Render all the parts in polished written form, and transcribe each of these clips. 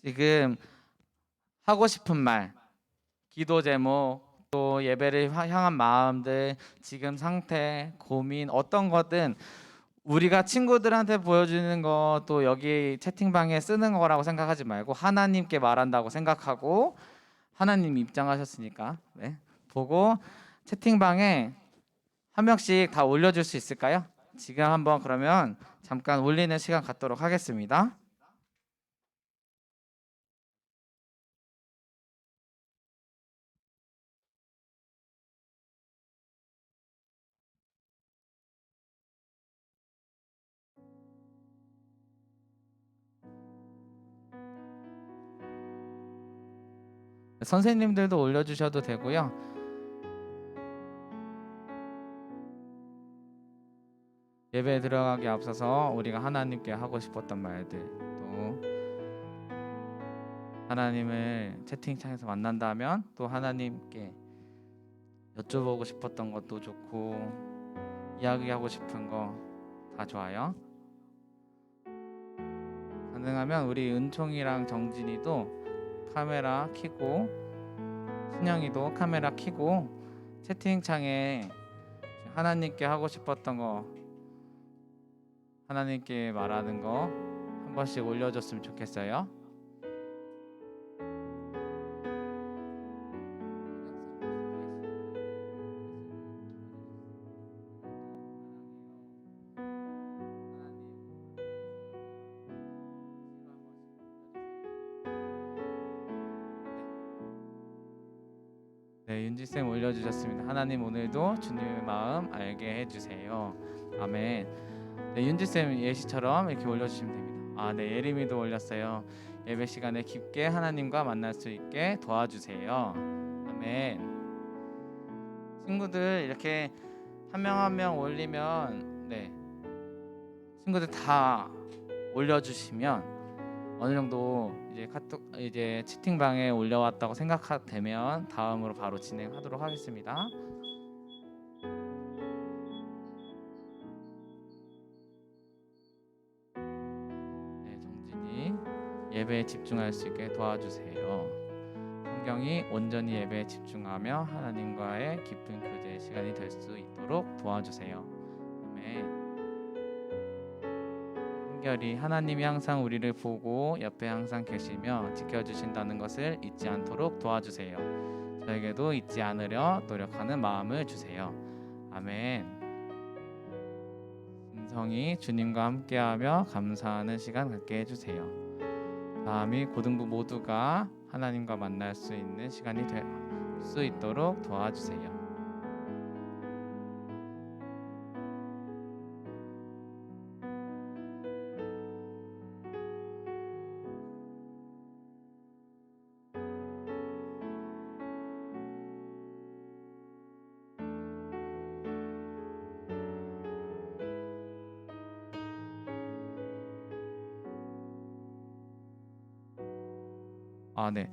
지금 하고 싶은 말, 기도 제목, 또 예배를 향한 마음들, 지금 상태, 고민 어떤 거든 우리가 친구들한테 보여주는 거 또 여기 채팅방에 쓰는 거라고 생각하지 말고 하나님께 말한다고 생각하고 하나님 입장하셨으니까 보고 채팅방에 한 명씩 다 올려줄 수 있을까요? 지금 한번 그러면 잠깐 올리는 시간 갖도록 하겠습니다. 선생님들도 올려주셔도 되고요. 예배에 들어가기 앞서서 우리가 하나님께 하고 싶었던 말들, 또 하나님을 채팅창에서 만난다면 또 하나님께 여쭤보고 싶었던 것도 좋고 이야기하고 싶은 거 다 좋아요. 가능하면 우리 은총이랑 정진이도 카메라 켜고, 신영이도 카메라 켜고 채팅창에 하나님께 하고 싶었던 거, 하나님께 말하는 거 한 번씩 올려줬으면 좋겠어요. 네, 윤지쌤 올려주셨습니다. 하나님 오늘도 주님의 마음 알게 해주세요. 아멘. 네, 윤지쌤 예시처럼 이렇게 올려주시면 됩니다. 아, 네, 예림이도 올렸어요. 예배 시간에 깊게 하나님과 만날 수 있게 도와주세요. 아멘. 친구들 이렇게 한 명 한 명 올리면, 네, 친구들 다 올려주시면 어느 정도 이제 카톡 이제 채팅방에 올려왔다고 생각되면 다음으로 바로 진행하도록 하겠습니다. 네, 정진이 예배에 집중할 수 있게 도와주세요. 성경이 온전히 예배에 집중하며 하나님과의 깊은 교제 시간이 될 수 있도록 도와주세요. 아멘. 한결이 하나님이 항상 우리를 보고 옆에 항상 계시며 지켜주신다는 것을 잊지 않도록 도와주세요. 저에게도 잊지 않으려 노력하는 마음을 주세요. 아멘. 진성이 주님과 함께하며 감사하는 시간 갖게 해주세요. 다음이 고등부 모두가 하나님과 만날 수 있는 시간이 될 수 있도록 도와주세요. 아, 네.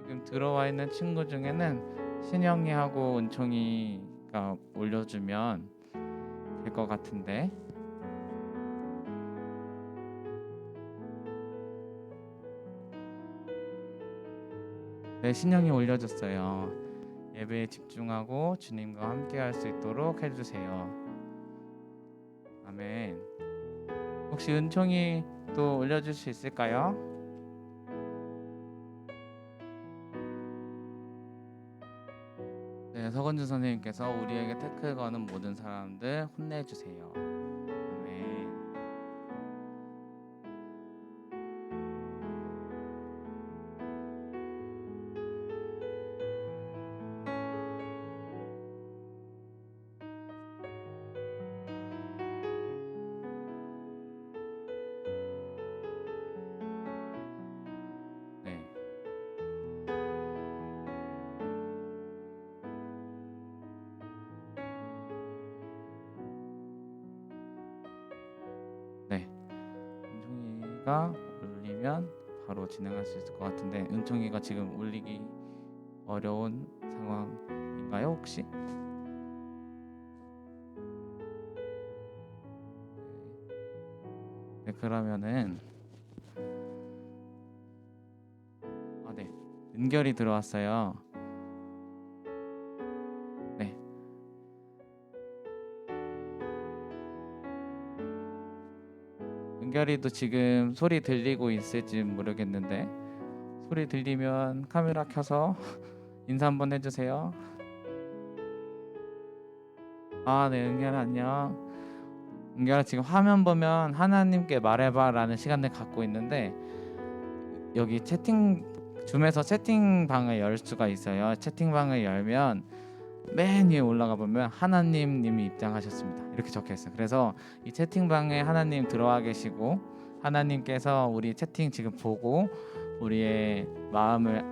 지금 들어와 있는 친구 중에는 신영이하고 은총이가 올려주면 될 것 같은데. 네, 신영이 올려줬어요. 예배에 집중하고 주님과 함께할 수 있도록 해주세요. 아멘. 혹시 은총이 또 올려줄 수 있을까요? 네, 서건주 선생님께서 우리에게 태클 거는 모든 사람들 혼내주세요. 아멘. 네. 네. 은총이가 올리면 바로 진행할 수 있을 것 같은데 은총이가 지금 올리기 어려운 상황인가요, 혹시? 네, 그러면은 은결이 들어왔어요. 네. 은결이도 지금 소리 들리고 있을지 모르겠는데 소리 들리면 카메라 켜서 인사 한번 해주세요. 아, 네, 은결아 안녕. 은결아 지금 화면 보면 하나님께 말해봐라는 시간을 갖고 있는데 여기 줌에서 채팅방을 열 수가 있어요. 채팅방을 열면 맨 위에 올라가 보면 하나님님이 입장하셨습니다. 이렇게 적혀 있어요. 그래서 이 채팅방에 하나님 들어와 계시고 하나님께서 우리 채팅 지금 보고 우리의 마음을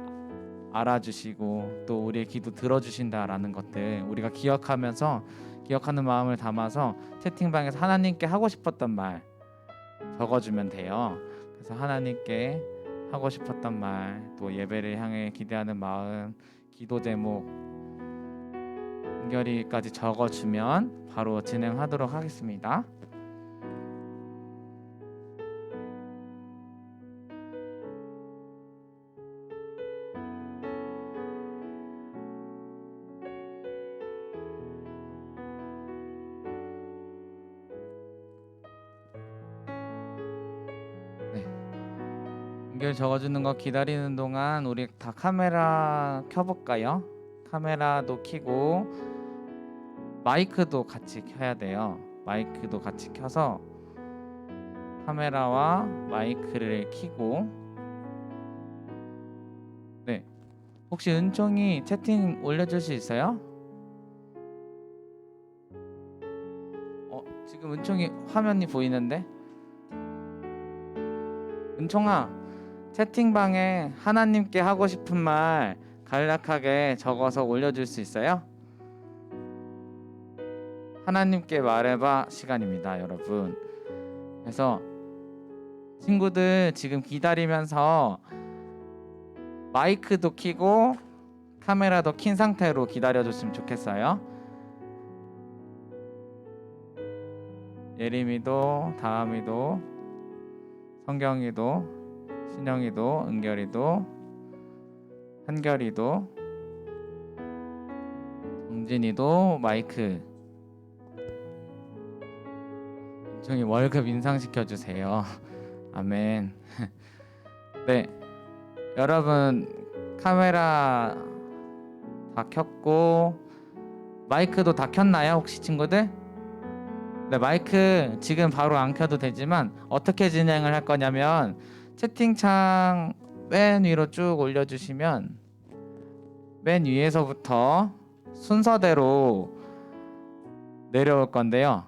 알아주시고 또 우리의 기도 들어주신다라는 것들 우리가 기억하는 마음을 담아서 채팅방에서 하나님께 하고 싶었던 말 적어주면 돼요. 그래서 하나님께 하고 싶었던 말, 또 예배를 향해 기대하는 마음, 기도 제목, 은결이까지 적어주면 바로 진행하도록 하겠습니다. 네. 은결 적어주는 거 기다리는 동안 우리 다 카메라 켜볼까요? 카메라도 켜고 마이크도 같이 켜야 돼요. 마이크도 같이 켜서 카메라와 마이크를 켜고 네. 혹시 은총이 채팅 올려줄 수 있어요? 지금 은총이 화면이 보이는데 은총아 채팅방에 하나님께 하고 싶은 말 간략하게 적어서 올려줄 수 있어요? 하나님께 말해봐 시간입니다, 여러분. 그래서 친구들 지금 기다리면서 마이크도 켜고 카메라도 킨 상태로 기다려줬으면 좋겠어요. 예림이도, 다음이도, 성경이도, 신영이도, 은결이도, 한결이도, 정진이도 마이크. 저기 월급 인상시켜주세요. 아멘. 네, 여러분 카메라 다 켰고 마이크도 다 켰나요? 혹시 친구들? 네, 마이크 지금 바로 안 켜도 되지만 어떻게 진행을 할 거냐면 채팅창 맨 위로 쭉 올려주시면 맨 위에서부터 순서대로 내려올 건데요.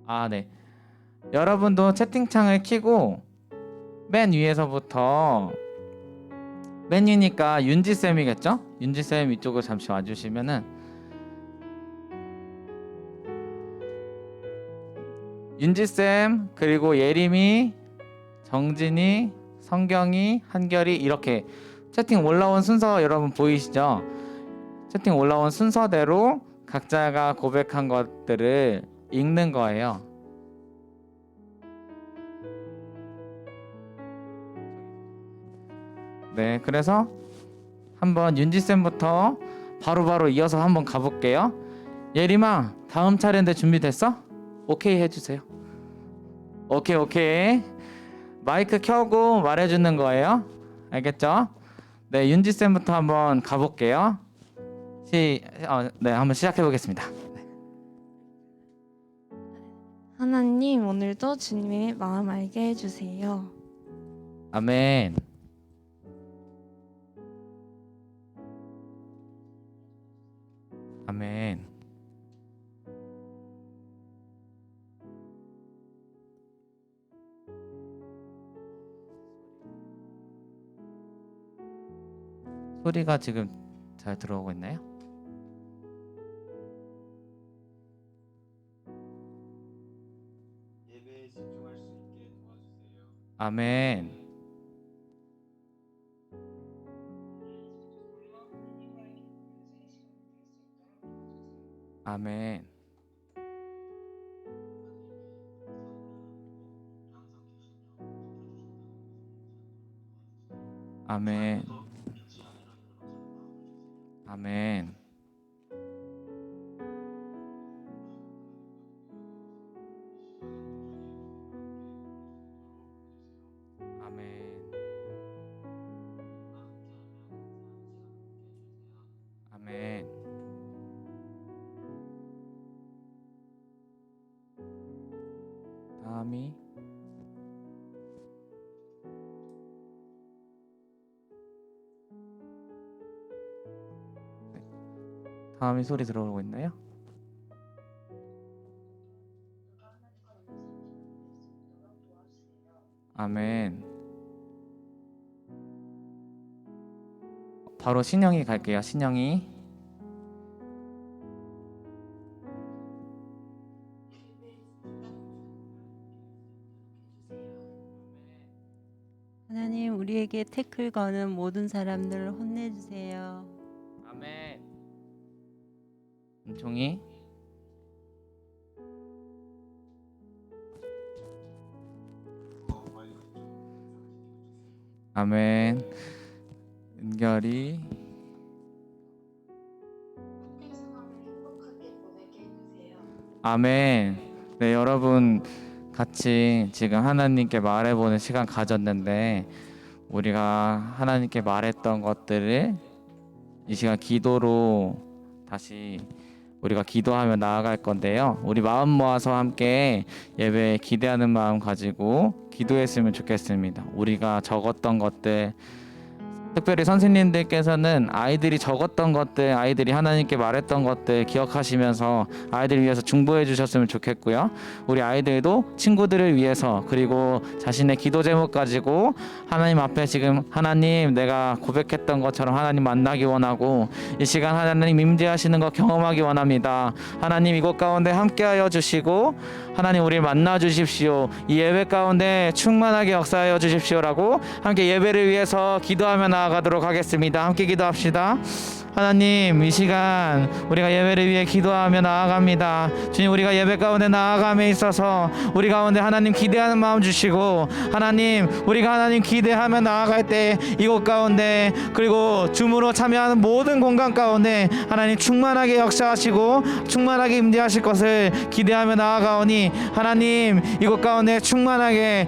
아, 네. 여러분도 채팅창을 켜고 맨 위에서부터 맨 위니까 윤지쌤이겠죠? 윤지쌤 이쪽으로 잠시 와주시면은 윤지쌤 그리고 예림이, 정진이, 성경이, 한결이 이렇게 채팅 올라온 순서 여러분 보이시죠? 채팅 올라온 순서대로 각자가 고백한 것들을 읽는 거예요. 네, 그래서 한번 윤지쌤부터 바로바로 이어서 한번 가볼게요. 예림아, 다음 차례인데 준비됐어? 오케이 해주세요. 오케이. 마이크 켜고 말해주는 거예요. 알겠죠? 네, 윤지쌤부터 한번 가볼게요. 네, 한번 시작해 보겠습니다. 하나님, 오늘도 주님의 마음 알게 해주세요. 아멘. 아멘. 소리가 지금 잘 들어오고 있나요? 예배에 집중할 수 있게 도와주세요. 아멘. 아멘. 아멘. 아멘. 아멘. 아멘. 다음이 다음이 소리 들어오고 있나요? 아멘. 바로 신영이 갈게요. 신영이. 하나님, 우리에게 태클 거는 모든 사람들을 혼내주세요. 아멘. 은총이. 아멘. 은결이. 아멘. 네, 여러분 같이 지금 하나님께 말해보는 시간 가졌는데 우리가 하나님께 말했던 것들을 이 시간 기도로 다시 우리가 기도하며 나아갈 건데요. 우리 마음 모아서 함께 예배에 기대하는 마음 가지고 기도했으면 좋겠습니다. 우리가 적었던 것들, 특별히 선생님들께서는 아이들이 적었던 것들, 아이들이 하나님께 말했던 것들 기억하시면서 아이들을 위해서 중보해 주셨으면 좋겠고요. 우리 아이들도 친구들을 위해서 그리고 자신의 기도 제목 가지고 하나님 앞에 지금 하나님 내가 고백했던 것처럼 하나님 만나기 원하고 이 시간 하나님 임재하시는 것 경험하기 원합니다. 하나님 이곳 가운데 함께하여 주시고 하나님 우리를 만나 주십시오. 이 예배 가운데 충만하게 역사하여 주십시오라고 함께 예배를 위해서 기도하며 나아가도록 하겠습니다. 함께 기도합시다. 하나님 이 시간 우리가 예배를 위해 기도하며 나아갑니다. 주님 우리가 예배 가운데 나아감에 있어서 우리 가운데 하나님 기대하는 마음 주시고 하나님 우리가 하나님 기대하며 나아갈 때 이곳 가운데 그리고 줌으로 참여하는 모든 공간 가운데 하나님 충만하게 역사하시고 충만하게 임재하실 것을 기대하며 나아가오니 하나님 이곳 가운데 충만하게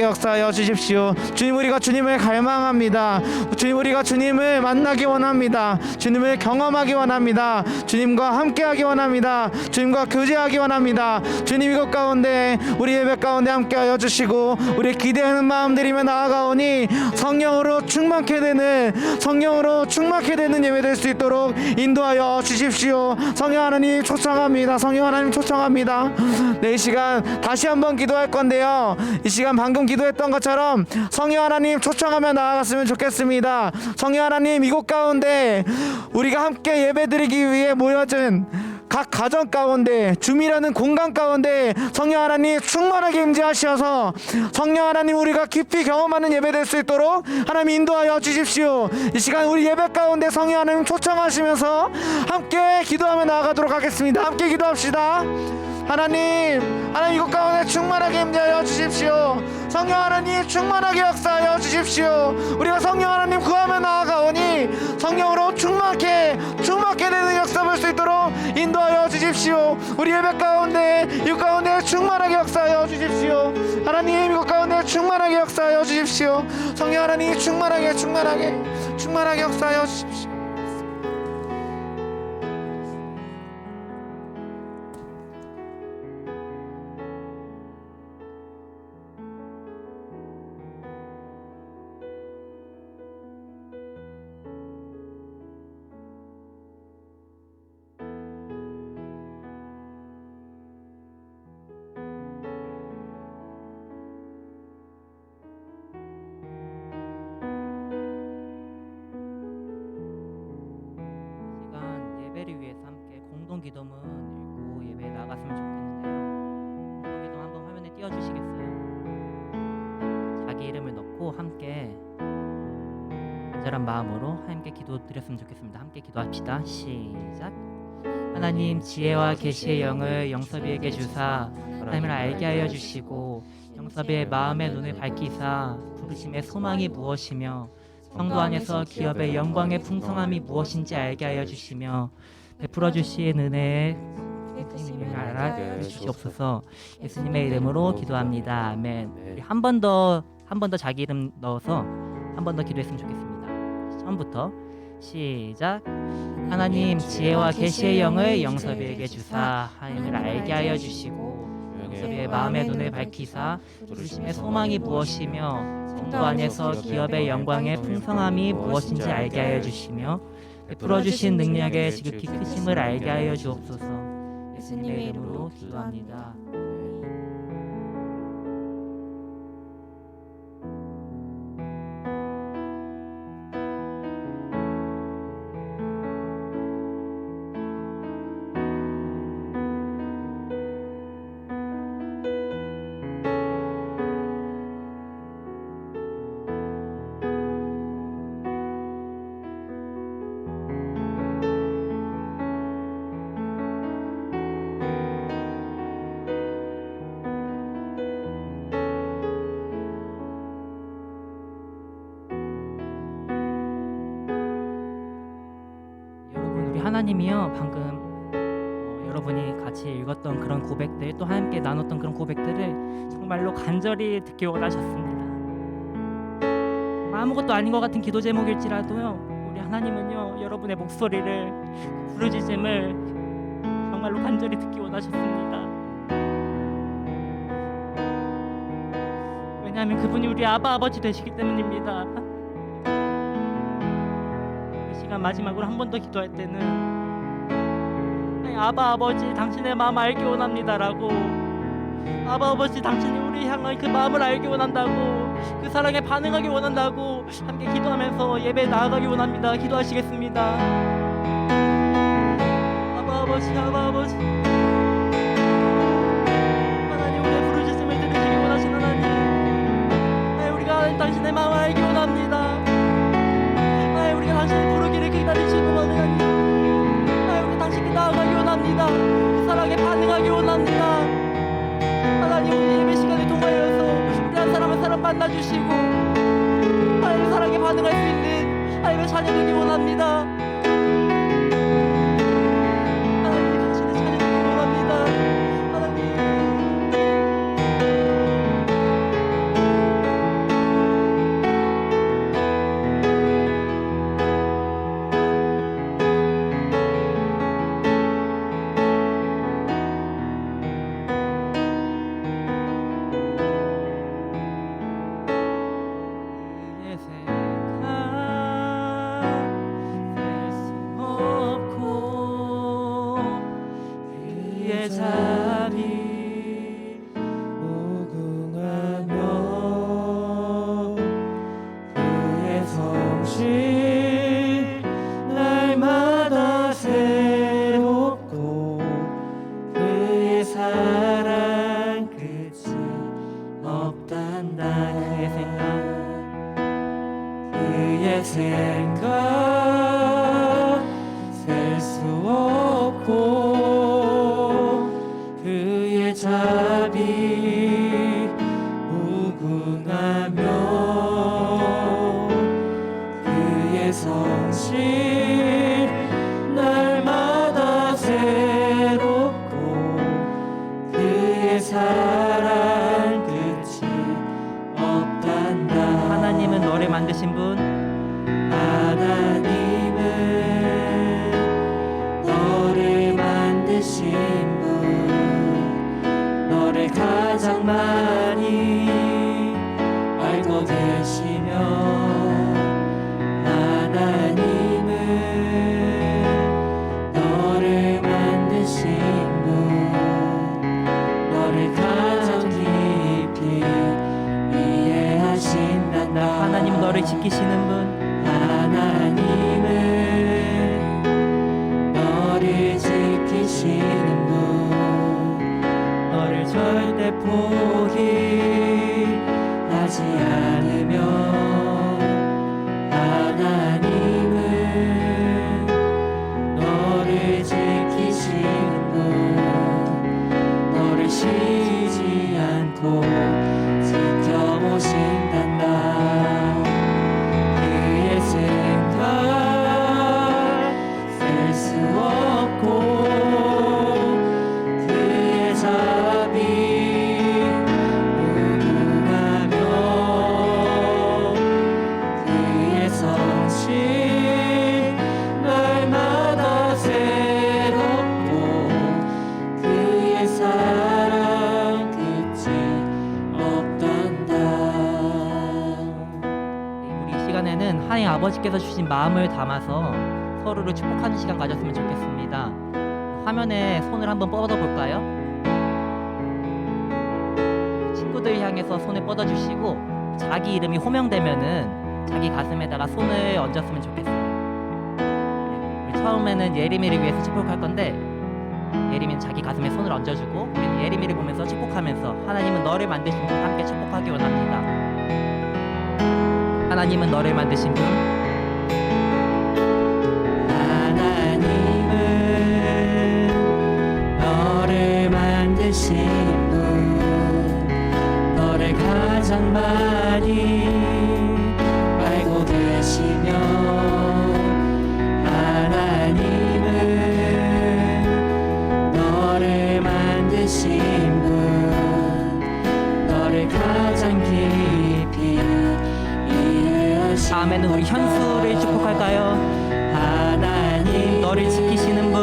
역사하여 주십시오. 주님 우리가 주님을 갈망합니다. 주님 우리가 주님을 만나기 원합니다. 주님을 경험하기 원합니다. 주님과 함께하기 원합니다. 주님과 교제하기 원합니다. 주님 이곳 가운데 우리 예배 가운데 함께하여 주시고 우리 기대하는 마음 드리며 나아가오니 성령으로 충만케 되는 예배 될 수 있도록 인도하여 주십시오. 성령 하나님 초청합니다. 성령 하나님 초청합니다. 네, 이 시간 다시 한번 기도할 건데요. 이 시간 방금 기도했던 것처럼 성령 하나님 초청하며 나아갔으면 좋겠습니다. 성령 하나님 이곳 가운데 우리가 함께 예배드리기 위해 모여진 각 가정 가운데 줌이라는 공간 가운데 성령 하나님 충만하게 임재하셔서 성령 하나님 우리가 깊이 경험하는 예배 될 수 있도록 하나님 인도하여 주십시오. 이 시간 우리 예배 가운데 성령 하나님 초청하시면서 함께 기도하며 나아가도록 하겠습니다. 함께 기도합시다. 하나님 이곳 가운데 충만하게 임재하여 주십시오. 성령 하나님 충만하게 역사하여 주십시오. 우리가 성령 하나님 구하며 나아가오니 성령으로 충만케 되는 역사 볼 수 있도록 인도하여 주십시오. 우리 예배 가운데 이곳 가운데 충만하게 역사하여 주십시오. 하나님 이곳 가운데 충만하게 역사하여 주십시오. 성령 하나님 충만하게 역사하여 주십시오. 예배를 위해서 함께 공동 기도문 읽고 예배에 나갔으면 좋겠는데요. 공동 기도 한번 화면에 띄워주시겠어요? 자기 이름을 넣고 함께 간절한 마음으로 함께 기도드렸으면 좋겠습니다. 함께 기도합시다. 시작. 하나님 지혜와 계시의 영을 영섭이에게 주사 하나님을 알게 하여 주시고 영섭이의 마음의 눈을 밝히사 부르심의 소망이 무엇이며 성도 안에서 기업의 영광의 풍성함이 무엇인지 알게 하여 주시며 베풀어 주신 은혜에 예수님을 알아 주시옵소서. 예수님의 이름으로 기도합니다. 아멘. 한 번 더 자기 이름 넣어서 한 번 더 기도했으면 좋겠습니다. 처음부터 시작. 하나님 지혜와 계시의 영을 영섭이에게 주사 하나님을 알게 하여 주시고 영섭이의 마음의 눈을 밝히사 부르심의 소망이 무엇이며 성도 안에서 기업의 영광의 풍성함이 무엇인지 알게 하여 주시며 베풀어 주신 능력의 지극히 크심을 알게 하여 주옵소서. 예수님의 이름으로 기도합니다. 여러분, 우리 하나님이요 방금 여러분이 같이 읽었던 그런 고백들 또 함께 나눴던 그런 고백들을 정말로 간절히 듣기 원하셨습니다. 아무것도 아닌 것 같은 기도 제목일지라도요 우리 하나님은요 여러분의 목소리를 부르짖음을 정말로 간절히 듣기 원하셨습니다. 왜냐하면 그분이 우리 아버지 되시기 때문입니다. 이 시간 마지막으로 한 번 더 기도할 때는 아버지 당신의 마음 알기 원합니다라고, 아버지 당신이 우리 향한 그 마음을 알기 원한다고, 그 사랑에 반응하기 원한다고 함께 기도하면서 예배에 나아가기 원합니다. 기도하시겠습니다. 아버지 하나님, 우리의 부르짖음을 들으시기 원하신 하나님, 우리가 당신의 마음을 알기 원합니다. 우리가 당신의 부르기를 기다리시고 하나님, 우리가 당신께 나아가기 원합니다. 그 사랑에 반응하기 원합니다. 하나님, 오늘 예배 시간을 통하여서 우리 한 사람 한 사람 만나주시고 하나님 사랑에 반응할 수 있는 하나님의 자녀 되기 원합니다. 하나님, 당신의 자녀 되기 원합니다. 하나님, 그의 생각 셀수 없고 그의 자비 무궁하며 그의 성실 날마다 새롭고 그의 사랑 끝이 없단다. 그의 생각 셀 수 없고 그의 자비 무궁하며 그의 성실 날마다 새롭고 그의 사랑 끝이 없단다. 하나님은 너를 만드신 분, 하나님은 너를 만드신 분, 너를 가장 많이 알고 계시며 하나님은 너를 만드신 분, 너를 가장 깊이 이해하신단다. 하나님은 너를 지키시는 분, 하나님은 너를 지키시는 분, 너를 절대 포기하지 않으며 하나님은 너를 지키시는 분, 너를 쉬지 않고 지켜보신단다. 그의 아버지께서 주신 마음을 담아서 서로를 축복하는 시간 가졌으면 좋겠습니다. 화면에 손을 한번 뻗어 볼까요? 친구들 향해서 손을 뻗어 주시고 자기 이름이 호명되면은 자기 가슴에다가 손을 얹었으면 좋겠어요. 네, 우리 처음에는 예림이를 위해서 축복할 건데 예림이는 자기 가슴에 손을 얹어주고 우리는 예림이를 보면서 축복하면서 하나님은 너를 만드신 분 함께 축복하기 원합니다. 하나님은 너를 만드신 분 하나님은 너를 만드신 분, 너를 가장 많이 알고 계시며, 하나님은 너를 만드신 분, 너를 가장 깊이 이해하시며. 다음에는 우리 현수를 축복할까요? 하나님 너를 지키시는 분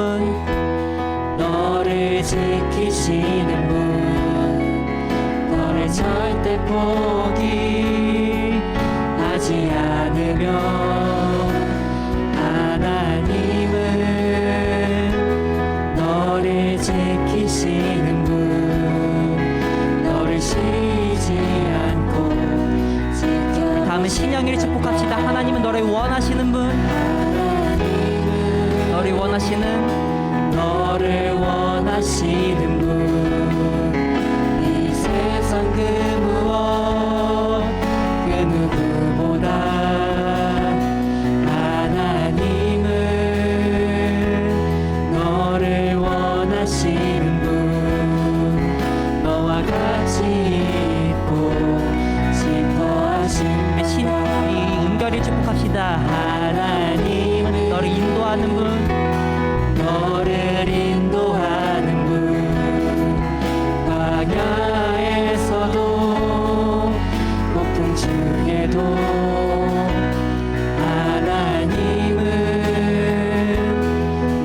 너를 지키시는 분, 너를 절대 포기하지 않으며, 하나님은 너를 지키시는 분, 너를 쉬지 않고 지켜. 다음은 신영이를 축복합시다. 하나님은 너를 원하시는 분 너를 원하시는 너를 원하시는 분, 이 세상 그 무엇 그 누구보다 하나님은 너를 원하시는 분, 너와 같이 있고 싶어 하시는 우리 은결이를 축복합시다. 하나님은 너를 인도하는 분 너를 인도하는 분, 광야에서도 폭풍 중에도 하나님은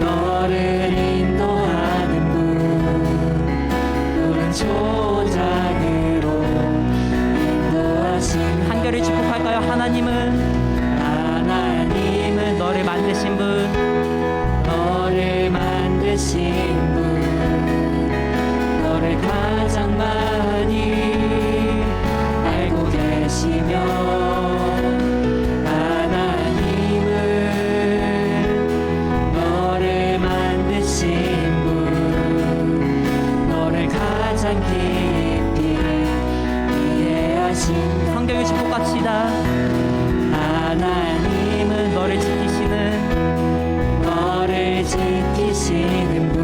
너를 인도하는 분, 푸른 초장으로 인도하시는. 한결을 축복할까요? 하나님은 너를 만드신 분 너를 만드신 분, 너를 가장 많이 알고 계시며, 하나님은 너를 만드신 분, 너를 가장 깊이 이해하신. 성경을 축복합시다. 하나님은 너를 지키시는 너를 지키시는 분,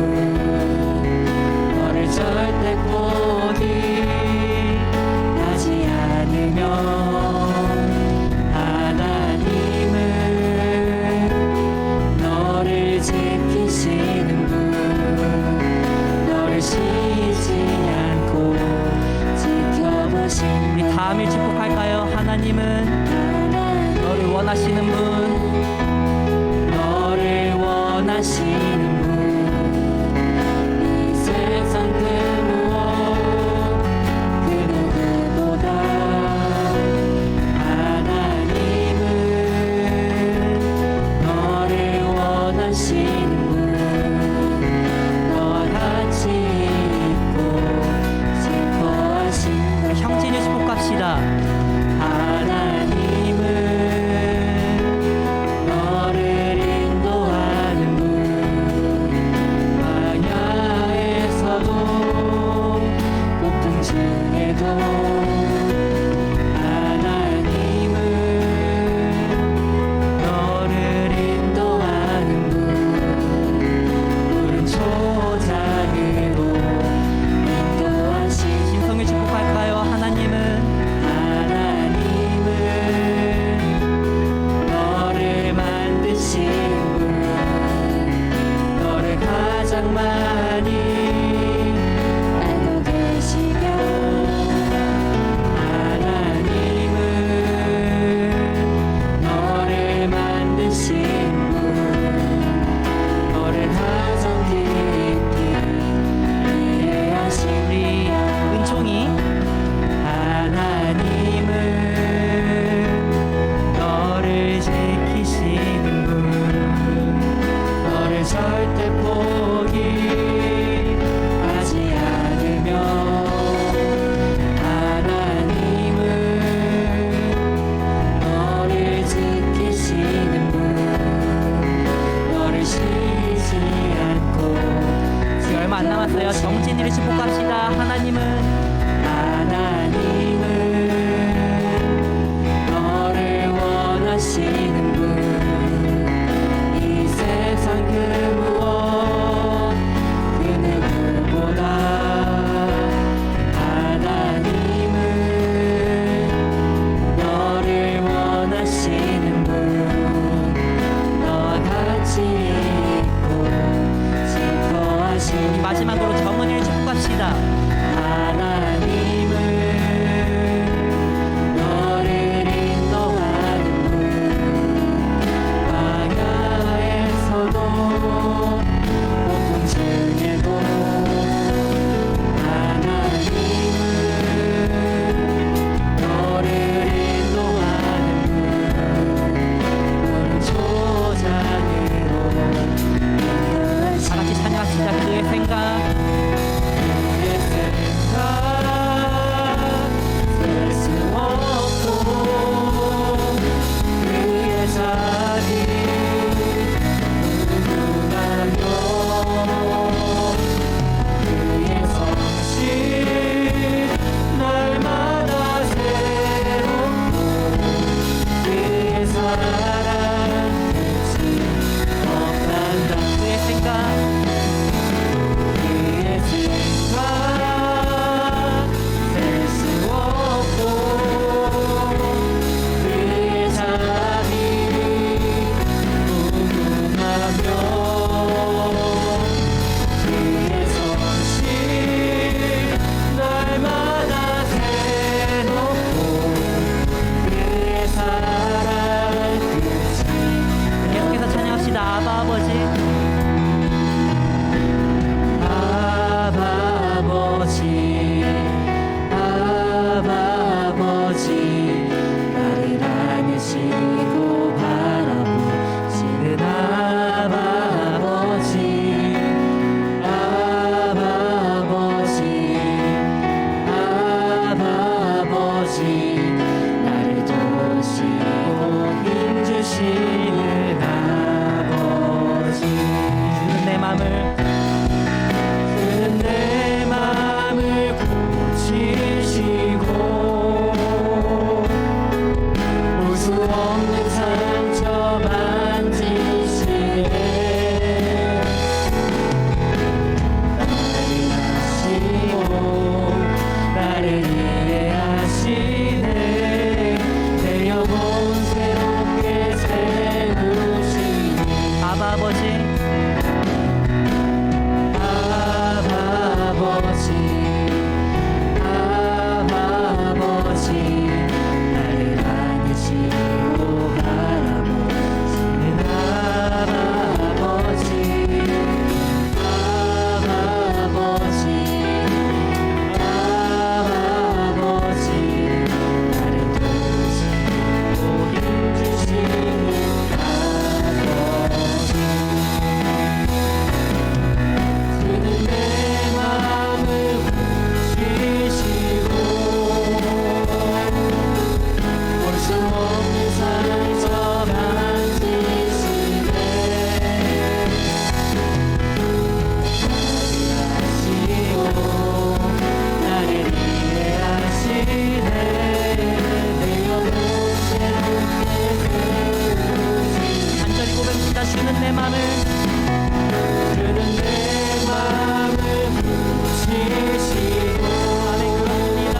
너를 절대 포기하지 않으며, 하나님은 너를 지키시는 분, 너를 쉬지 않고 지켜보신. 우리 다음을 축복할까요? 하나님은 너를 원하시는 분 너를 원하시는 분, 이 세상 그 무엇 그 누구보다 하나님은 너를 원하시는 분, 너와 같이 있고 싶어 하시는. 형제를 축복합시다. 하나님은 너를 인도하는 분, 광야에서도 폭풍 중에도 하나님은 너를 인도하는 분, 푸른 초장으로 인도하신. 신성을 축복할까요? 하나님은 너를 만드신 분, 너를 가장 많이 알고 계시며, 하나님은 너를 만드신 분, 너를 가장 깊이 이해하신. 우리 은총이 하나님은 너를 지키 남았어요. 정진이를 축복합시다. 하나님은 너를 원하시는 분, 이 세상 그 무엇 그 누구보다 하나님은 너를 원하시는 분, 너와 같이 있고 싶어하시는 마지막으로 정은이를 축복합시다. 하나님은 너를 인도하는 분, 광야에서도 고통 중에도 하나님은 너를 인도하는 분, 푸른 초장으로 다 같이 찬양합시다. 그의 생각 셀수 없고 그의 자비 무궁하며 그의 성실 날마다 새롭고 그의 사랑 끝이 없단다. 그의 생각 그의 생각 셀수 없고 그의 자비 무궁하며 그의 성실 날마다 새롭고 그의 사랑 끝이 계속해서 찬양합시다. 아바 아버지 아버지 나를 안으시고 바라보시는 아버지 나를 도우시고 힘주시는 아버지 주는 내 맘을 그는 내 맘을 고치시고 볼 수 없는 상처 만지시네 나를 아시고 나를 이해하시네 내 영혼 새롭게 세우시네 아바 아버지 아버지 나를 안으시고 바라보시는 아버지 나를 도우시고 힘주시는 아버지 주는 내 맘을 고치시고 볼 수 없는 상처 만지시네 나를 아시고 나를 이해하시네 내 영혼 새롭게 세우시네 간절히 고백합시다. 주는 내 맘을 주는 내 맘을 고치시고 아멘. 그렇습니다.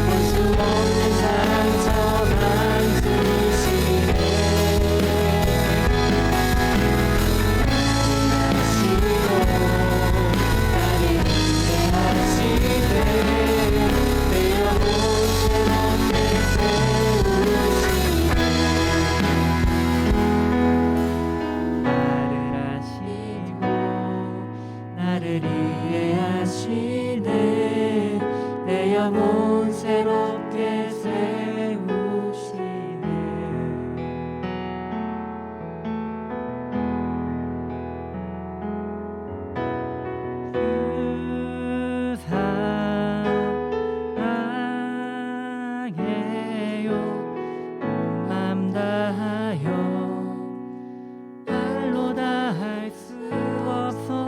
볼 수 없는 상처 만지시네 아시고 나를 이해하시네 내 영혼 새롭게 세우시네 나를 아시고 나를 이해하시네 내 영혼 새롭게 세우시네 그 사랑해요 온 맘 다하여 말로 다 할 수 없어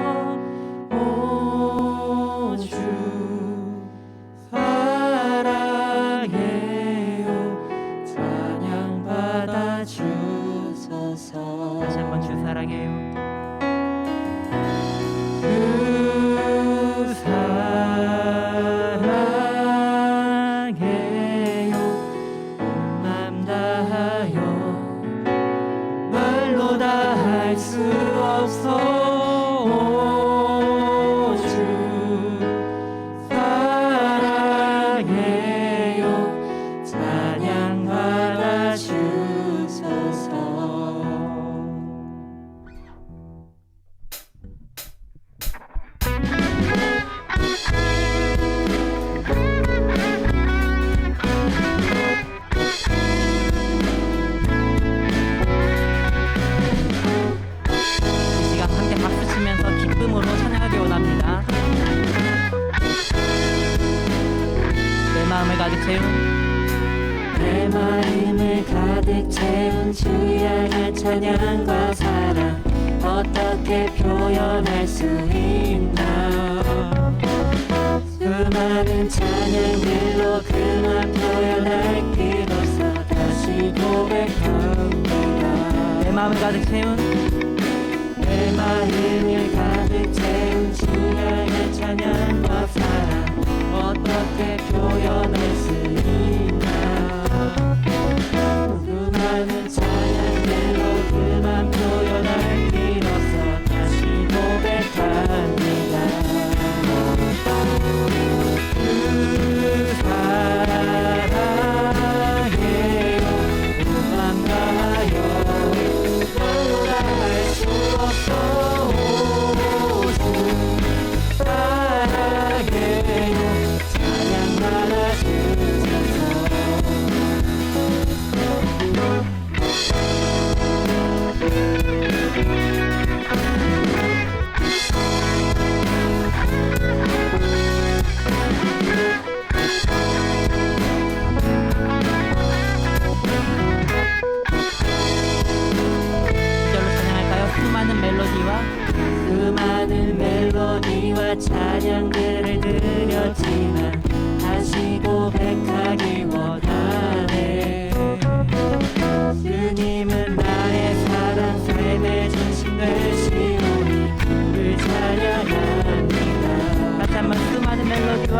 마음을 가득 채운 내 마음을 가득 채운 주의 향한 찬양과 사랑 어떻게 표현할 수 있나 수많은 찬양들로 그만 표현할 길 없어 다시 고백합니다 내 마음을 가득 채운 내 마음을 가득 채운 주의 향한 찬양과 사랑 어떻게 표현할 수 있나 수많은 찬양들로 그만 표현할 길 없어 다시 고백합니다 그 사랑해요 그만 가요 너무나 할 수 없어 오주 사랑해요 찬양 말아주셔서 이절로 찬양할까요? 수많은 멜로디와 찬양들을 드렸지만 다시 고백하기 원하네 주님은 나의 사랑 삶의 중심 되시오니 주를 찬양합니다 다시 한번 수많은 멜로디와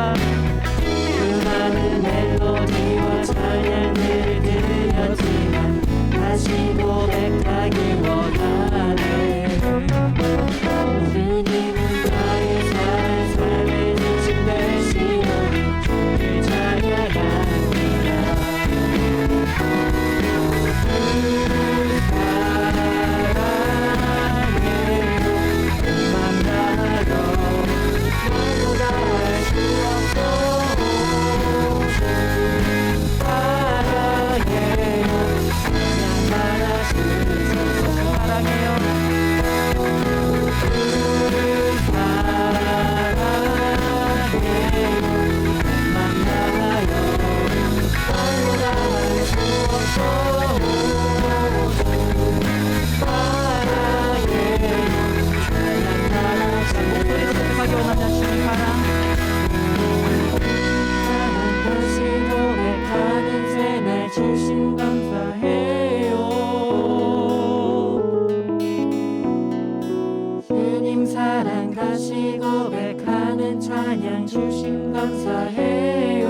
찬양들을 드렸지만 다시 고백하기 원하네 주님은 나의 사랑 삶의 중심 되시오니 주를 찬양합니다 사랑해요 만나요 너무나 할 수 없어 사랑해요 찬양 말아주셔서 사랑해요 만나요 너무나 할 수 없어 사랑해요 찬양 목소리로 고백하기 원하는 주님 사랑 다시 고백하는 새날 주신 감사해요 주님 사랑 다시 고백하는 찬양 주신 감사해요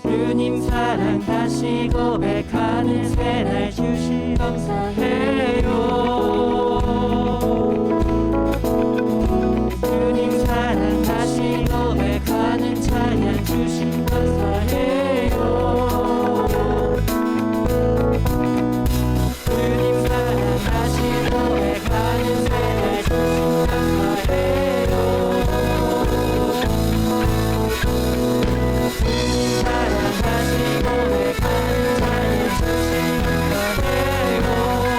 주님 사랑 다시 고백하는 새날 주신 감사해요 주님 사랑 다시 고백하는 찬양 주신 감사해요 주님 사랑 다시 고백하는 새날 주신 감사해요 주님 사랑 다시 고백하는 찬양 주신 감사해요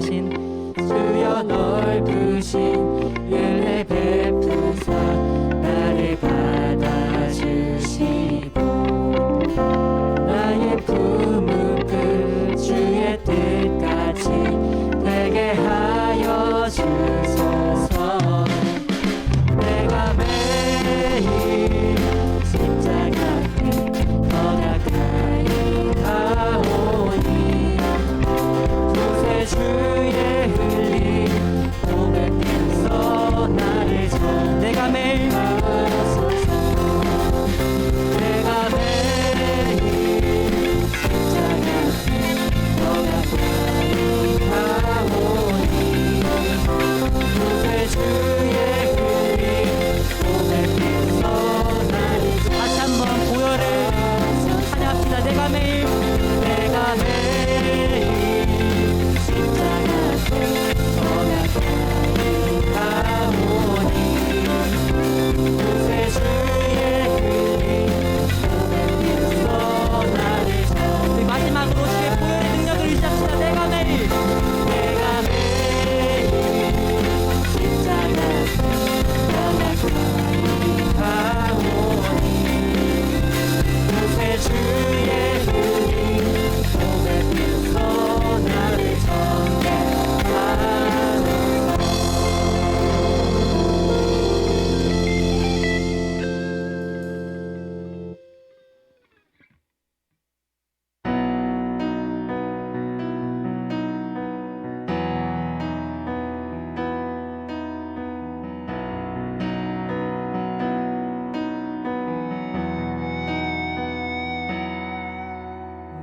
넓으신 주여 넓으신 은혜 베푸사 나를 받아주시고 나의 품은 그 주의 뜻같이 되게 하여 주소서. 내가 매일 십자가에 더 가까이 가오니 두세 주의 흘린 고백에서 나를 내가 매일 전하소서. 내가 매일 십자가에 더 가까이 가오니 두세 주의 흘린 고백에서 나를 다시 한번 고열을 찬양합시다. 내가 매일 십자가에 더 가까이 가오니 두세 주의 흘린 고백에서 나를 우리 마지막으로 주의 보혈의 능력을 의지합시다. 내가 매일 십자가에 더 가까이 가오니 두세 주의 흘린 고백에서 나를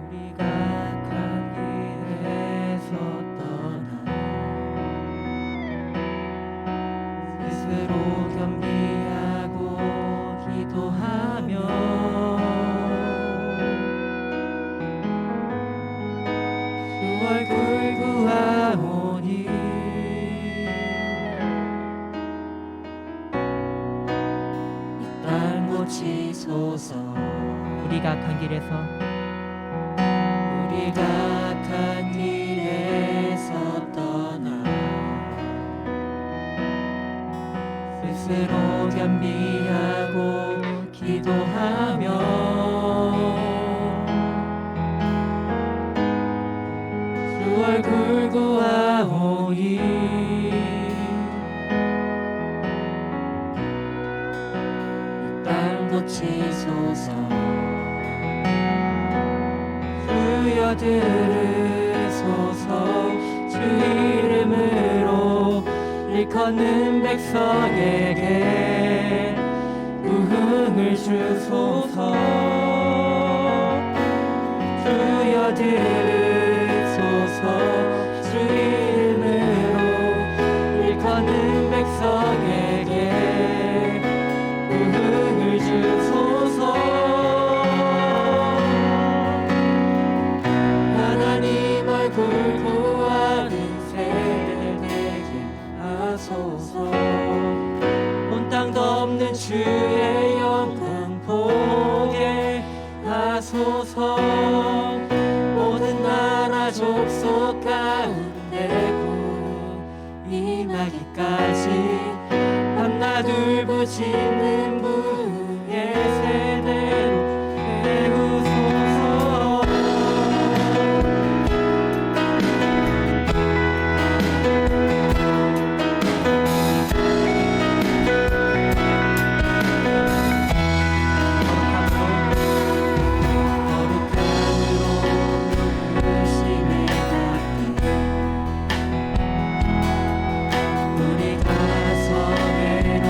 우리가 간 길에서 떠나 스스로 겸비하고 기도하며 주 얼굴 구하오니 땅 고치소서. 우리가 간 길에서 우리가 간 길에서 떠나 스스로 겸비하고 기도하며 주 얼굴 구하오니 땅 고치소서. 주여 들으소서. 주 이름으로 일컫는 백성에게 부흥을 주소서. 주여 들으소서. 주 이름으로 일컫는 백성에게 부흥을 주소서. 하나님 얼굴 구하는 세대 되게 하소서. 온 땅 덮는 주의 영광 보게 하소서. 모든 나라 족속 가운데 구 임하기까지 밤낮 울부짖는 부의 세대로 배우소서. 우리가 성회로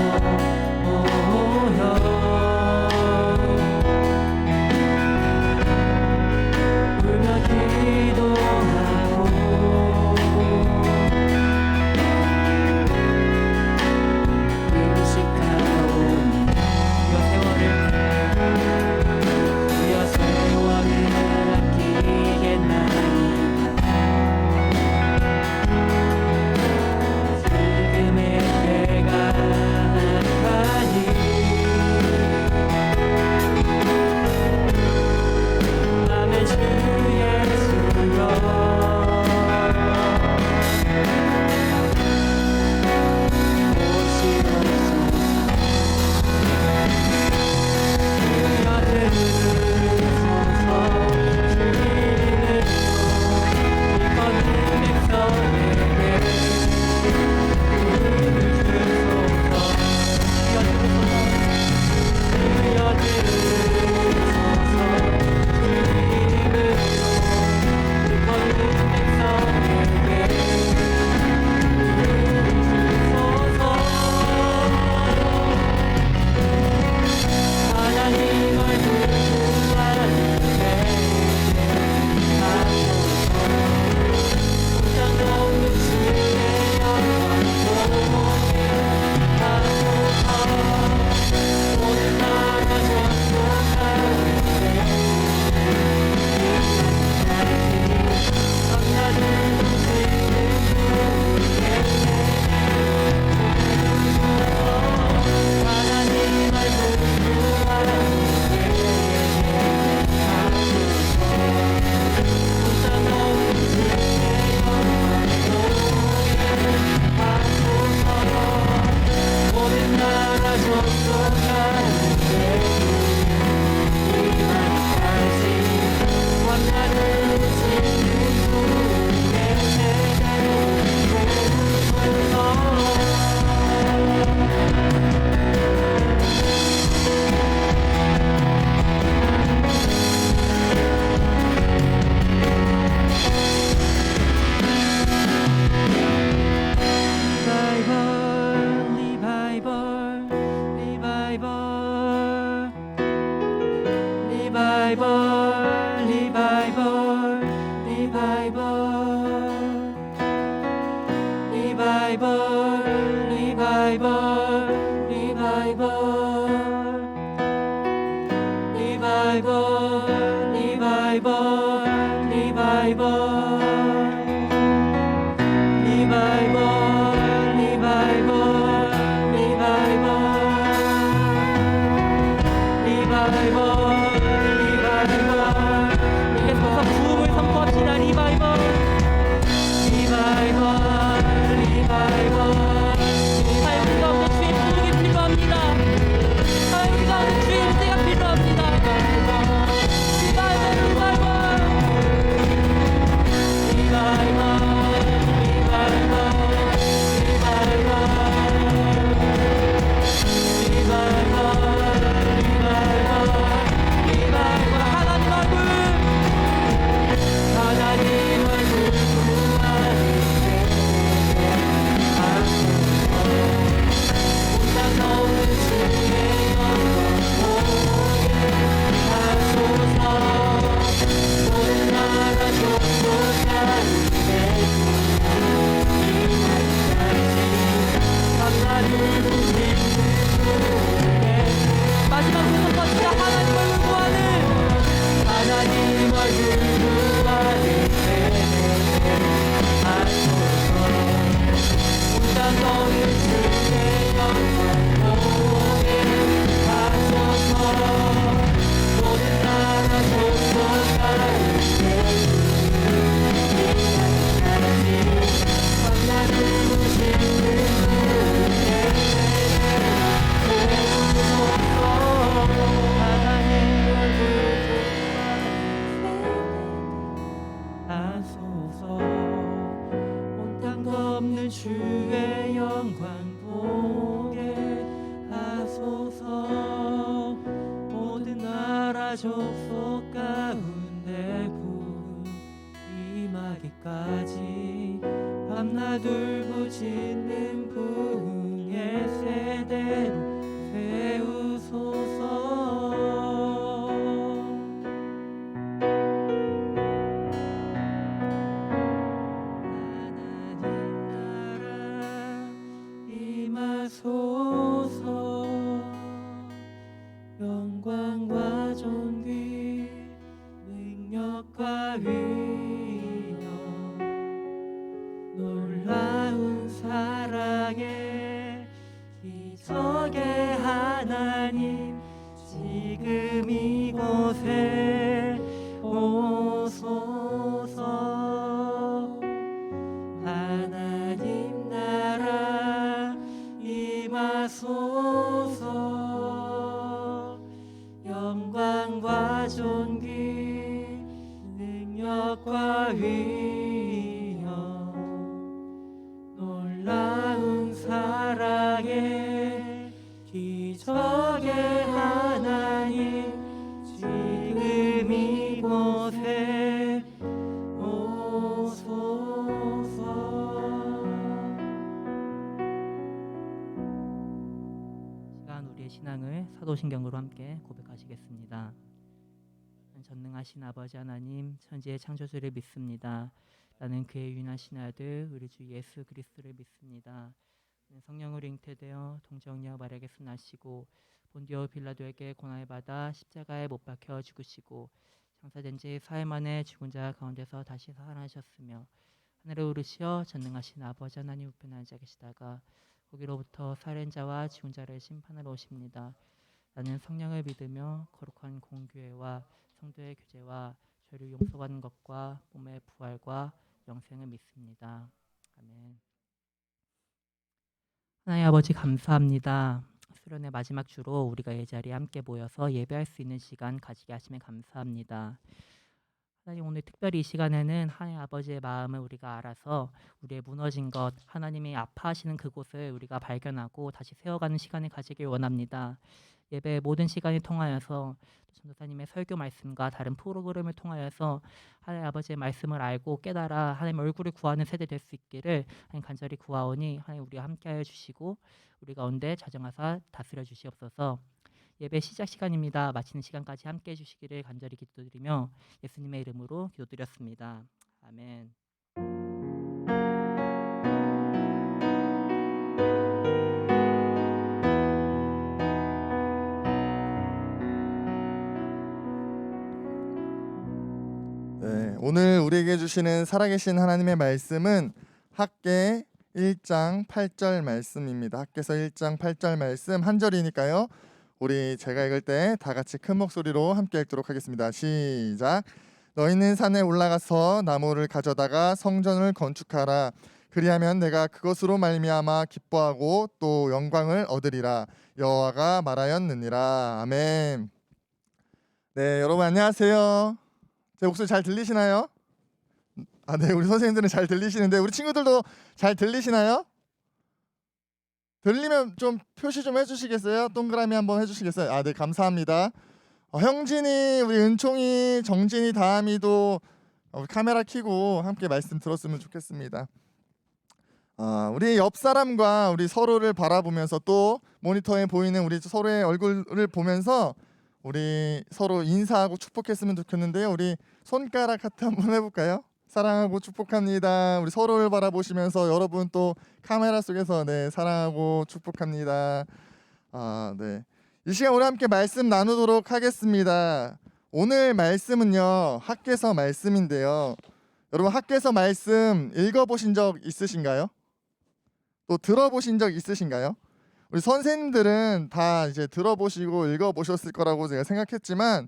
리바이벌 리바이벌 리바이벌 리바이벌 리바이벌 리바이벌 리바이벌 계속해서 부흥을 선포합시다. 리바이벌. 사역자 가운데 주의 부흥이 필요합니다. 사역자 가운데 주의 임재가 필요합니다. 하나님 얼굴. 마지막 소속 번째 하나님 얼굴 구하는 주의 영광 보게 하소서. 모든 나라 족속 가운데 부흥 임하기까지 밤낮 울부짖는 부흥의 세대를 세우소서. 소서. 영광과 존귀 능력과 위엄 놀라운 사랑의 기적의 하나님 지금 이곳에 오소서. 하나님 나라 임하소서. 영광과 존귀 능력과 위엄 놀라운 사랑의 기적의 하나님 지금 이곳에 우리의 신앙을 사도신경으로 함께 고백하시겠습니다. 전능하신 아버지 하나님, 천지의 창조주를 믿습니다. 나는 그의 유일하신 아들 우리 주 예수 그리스도를 믿습니다. 성령으로 잉태되어 동정녀 마리아에게서 나시고 본디오 빌라도에게 고난을 받아 십자가에 못 박혀 죽으시고 장사된 지 사흘 만에 죽은 자 가운데서 다시 살아나셨으며 하늘에 오르시어 전능하신 아버지 하나님 우편에 앉아 계시다가 거기로부터 살인 자와 죽은 자를 심판하러 오십니다. 나는 성령을 믿으며 거룩한 공교회와 성도의 교제와 죄를 용서받는 것과 몸의 부활과 영생을 믿습니다. 아멘. 하나님 아버지 감사합니다. 수련의 마지막 주로 우리가 이 자리에 함께 모여서 예배할 수 있는 시간 가지게 하시면 감사합니다. 하나님 오늘 특별히 이 시간에는 하나님 아버지의 마음을 우리가 알아서 우리의 무너진 것, 하나님이 아파하시는 그곳을 우리가 발견하고 다시 세워가는 시간을 가지길 원합니다. 예배의 모든 시간을 통하여서 전도사님의 설교 말씀과 다른 프로그램을 통하여서 하나님 아버지의 말씀을 알고 깨달아 하나님 얼굴을 구하는 세대 될 수 있기를 하나님 간절히 구하오니 하나님 우리와 함께하여 주시고 우리 가운데 자정하사 다스려 주시옵소서. 예배 시작 시간입니다. 마치는 시간까지 함께해 주시기를 간절히 기도드리며 예수님의 이름으로 기도드렸습니다. 아멘. 오늘 우리에게 주시는 살아계신 하나님의 말씀은 학개 1장 8절 말씀입니다. 학개서 1장 8절 말씀 한 절이니까요. 우리 제가 읽을 때 다 같이 큰 목소리로 함께 읽도록 하겠습니다. 시작. 너희는 산에 올라가서 나무를 가져다가 성전을 건축하라. 그리하면 내가 그것으로 말미암아 기뻐하고 또 영광을 얻으리라. 여호와가 말하였느니라. 아멘. 네, 여러분 안녕하세요. 제 목소리 잘 들리시나요? 네, 우리 선생님들은 잘 들리시는데 우리 친구들도 잘 들리시나요? 들리면 좀 표시 좀 해주시겠어요? 동그라미 한번 해주시겠어요? 네, 감사합니다. 형진이, 우리 은총이, 정진이, 다함이도 우리 카메라 켜고 함께 말씀 들었으면 좋겠습니다. 우리 옆 사람과 우리 서로를 바라보면서 또 모니터에 보이는 우리 서로의 얼굴을 보면서 우리 서로 인사하고 축복했으면 좋겠는데요. 우리 손가락 하트 한번 해볼까요? 사랑하고 축복합니다. 우리 서로를 바라보시면서 여러분 또 카메라 속에서 네, 사랑하고 축복합니다. 네. 이 시간 우리 함께 말씀 나누도록 하겠습니다. 오늘 말씀은요, 학개서 말씀인데요. 여러분 학개서 말씀 읽어보신 적 있으신가요? 또 들어보신 적 있으신가요? 우리 선생님들은 다 이제 들어보시고 읽어보셨을 거라고 제가 생각했지만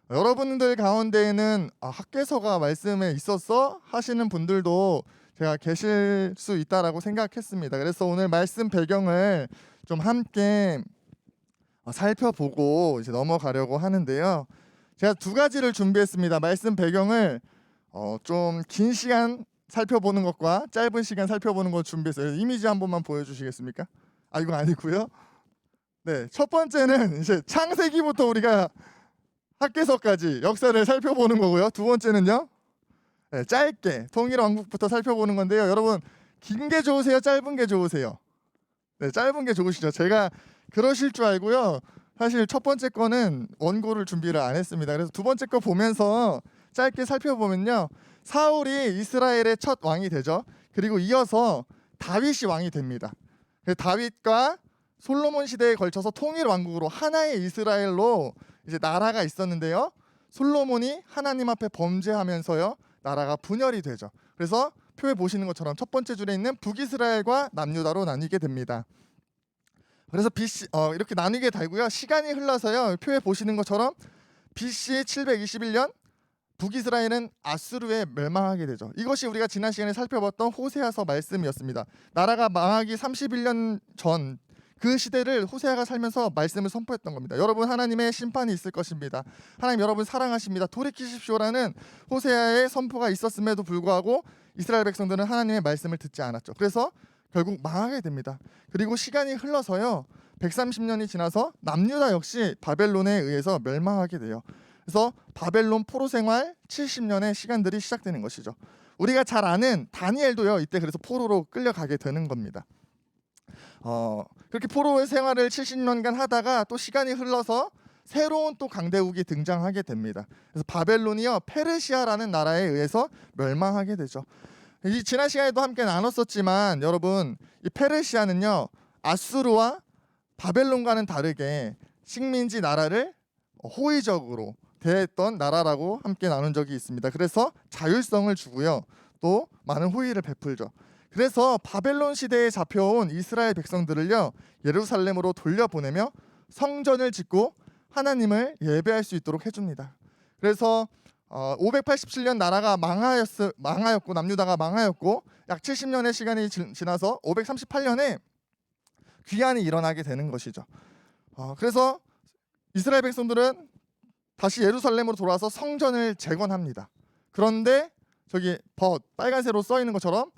여러분들 가운데에는 학개서가 말씀에 있었어? 하시는 분들도 제가 계실 수 있다라고 생각했습니다. 그래서 오늘 말씀 배경을 좀 함께 살펴보고 이제 넘어가려고 하는데요. 제가 두 가지를 준비했습니다. 말씀 배경을 좀 긴 시간 살펴보는 것과 짧은 시간 살펴보는 것 준비했어요. 이미지 한 번만 보여주시겠습니까? 이거 아니고요. 네, 첫 번째는 이제 창세기부터 우리가 학개서까지 역사를 살펴보는 거고요. 두 번째는요, 네, 짧게 통일왕국부터 살펴보는 건데요. 여러분 긴 게 좋으세요? 짧은 게 좋으세요? 네, 짧은 게 좋으시죠? 제가 그러실 줄 알고요. 사실 첫 번째 거는 원고를 준비를 안 했습니다. 그래서 두 번째 거 보면서 짧게 살펴보면요, 사울이 이스라엘의 첫 왕이 되죠. 그리고 이어서 다윗이 왕이 됩니다. 다윗과 솔로몬 시대에 걸쳐서 통일 왕국으로 하나의 이스라엘로 이제 나라가 있었는데요. 솔로몬이 하나님 앞에 범죄하면서요, 나라가 분열이 되죠. 그래서 표에 보시는 것처럼 첫 번째 줄에 있는 북이스라엘과 남유다로 나뉘게 됩니다. 그래서 BC 이렇게 나뉘게 되고요. 시간이 흘러서요, 표에 보시는 것처럼 BC 721년 북이스라엘은 아수르에 멸망하게 되죠. 이것이 우리가 지난 시간에 살펴봤던 호세아서 말씀이었습니다. 나라가 망하기 31년 전 그 시대를 호세아가 살면서 말씀을 선포했던 겁니다. 여러분 하나님의 심판이 있을 것입니다. 하나님 여러분 사랑하십니다. 돌이키십시오라는 호세아의 선포가 있었음에도 불구하고 이스라엘 백성들은 하나님의 말씀을 듣지 않았죠. 그래서 결국 망하게 됩니다. 그리고 시간이 흘러서요, 130년이 지나서 남유다 역시 바벨론에 의해서 멸망하게 돼요. 그래서 바벨론 포로 생활 70년의 시간들이 시작되는 것이죠. 우리가 잘 아는 다니엘도요, 이때 그래서 포로로 끌려가게 되는 겁니다. 그렇게 포로의 생활을 70년간 하다가 또 시간이 흘러서 새로운 또 강대국이 등장하게 됩니다. 그래서 바벨론이요, 페르시아라는 나라에 의해서 멸망하게 되죠. 이 지난 시간에도 함께 나눴었지만 여러분, 이 페르시아는요, 아수르와 바벨론과는 다르게 식민지 나라를 호의적으로 대했던 나라라고 함께 나눈 적이 있습니다. 그래서 자율성을 주고요, 또 많은 호의를 베풀죠. 그래서 바벨론 시대에 잡혀온 이스라엘 백성들을요, 예루살렘으로 돌려보내며 성전을 짓고 하나님을 예배할 수 있도록 해줍니다. 그래서 587년 나라가 망하였고 남유다가 망하였고 약 70년의 시간이 지나서 538년에 귀환이 일어나게 되는 것이죠. 그래서 이스라엘 백성들은 다시 예루살렘으로 돌아와서 성전을 재건합니다. 그런데 저기 빨간색으로 써 있는 것처럼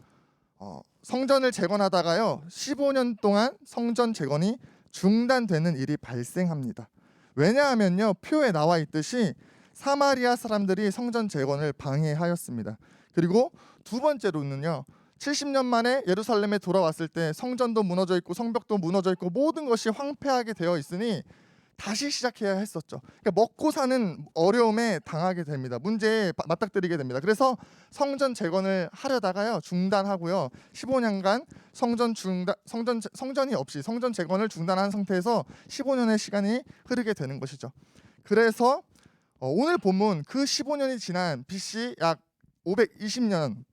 성전을 재건하다가요, 15년 동안 성전 재건이 중단되는 일이 발생합니다. 왜냐하면요, 표에 나와 있듯이 사마리아 사람들이 성전 재건을 방해하였습니다. 그리고 두 번째로는요, 70년 만에 예루살렘에 돌아왔을 때 성전도 무너져 있고 성벽도 무너져 있고 모든 것이 황폐하게 되어 있으니 다시 시작해야 했었죠. 그러니까 먹고 사는 어려움에 당하게 됩니다. 문제에 맞닥뜨리게 됩니다. 그래서 성전 재건을 하려다가요, 중단하고요, 15년간 성전이 없이 성전 재건을 중단한 상태에서 15년의 시간이 흐르게 되는 것이죠. 그래서 오늘 본문 그 15년이 지난 BC 약 520년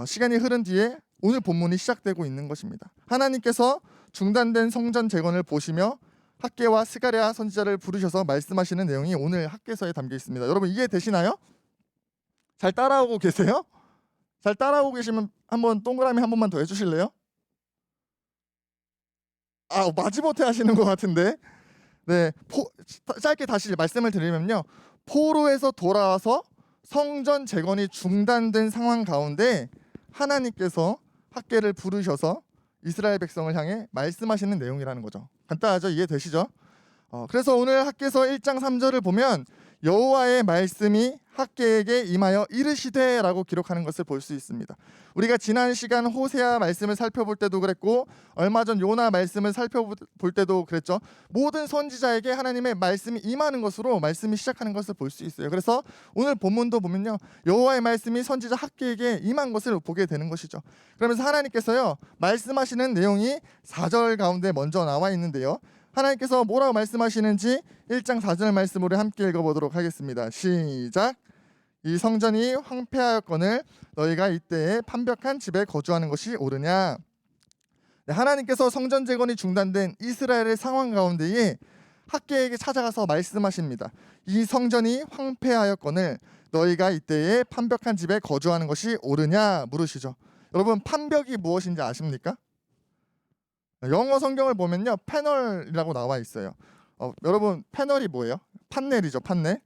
시간이 흐른 뒤에 오늘 본문이 시작되고 있는 것입니다. 하나님께서 중단된 성전 재건을 보시며 학개와 스가랴 선지자를 부르셔서 말씀하시는 내용이 오늘 학개서에 담겨 있습니다. 여러분 이해되시나요? 잘 따라오고 계세요? 잘 따라오고 계시면 한번 동그라미 한 번만 더 해주실래요? 마지못해 하시는 것 같은데. 네, 짧게 다시 말씀을 드리면요, 포로에서 돌아와서 성전 재건이 중단된 상황 가운데 하나님께서 학개를 부르셔서 이스라엘 백성을 향해 말씀하시는 내용이라는 거죠. 간단하죠? 이해되시죠? 그래서 오늘 학개서 1장 3절을 보면 여호와의 말씀이 학개에게 임하여 이르시되라고 기록하는 것을 볼 수 있습니다. 우리가 지난 시간 호세아 말씀을 살펴볼 때도 그랬고 얼마 전 요나 말씀을 살펴볼 때도 그랬죠. 모든 선지자에게 하나님의 말씀이 임하는 것으로 말씀이 시작하는 것을 볼 수 있어요. 그래서 오늘 본문도 보면요, 여호와의 말씀이 선지자 학개에게 임한 것을 보게 되는 것이죠. 그러면서 하나님께서요 말씀하시는 내용이 4절 가운데 먼저 나와 있는데요, 하나님께서 뭐라고 말씀하시는지 1장 4절 말씀으로 함께 읽어보도록 하겠습니다. 시작. 이 성전이 황폐하였거늘 너희가 이때에 판벽한 집에 거주하는 것이 옳으냐. 네, 하나님께서 성전 재건이 중단된 이스라엘의 상황 가운데에 학개에게 찾아가서 말씀하십니다. 이 성전이 황폐하였거늘 너희가 이때에 판벽한 집에 거주하는 것이 옳으냐 물으시죠. 여러분 판벽이 무엇인지 아십니까? 영어 성경을 보면요 패널이라고 나와 있어요. 여러분 패널이 뭐예요? 판넬이죠. 판넬.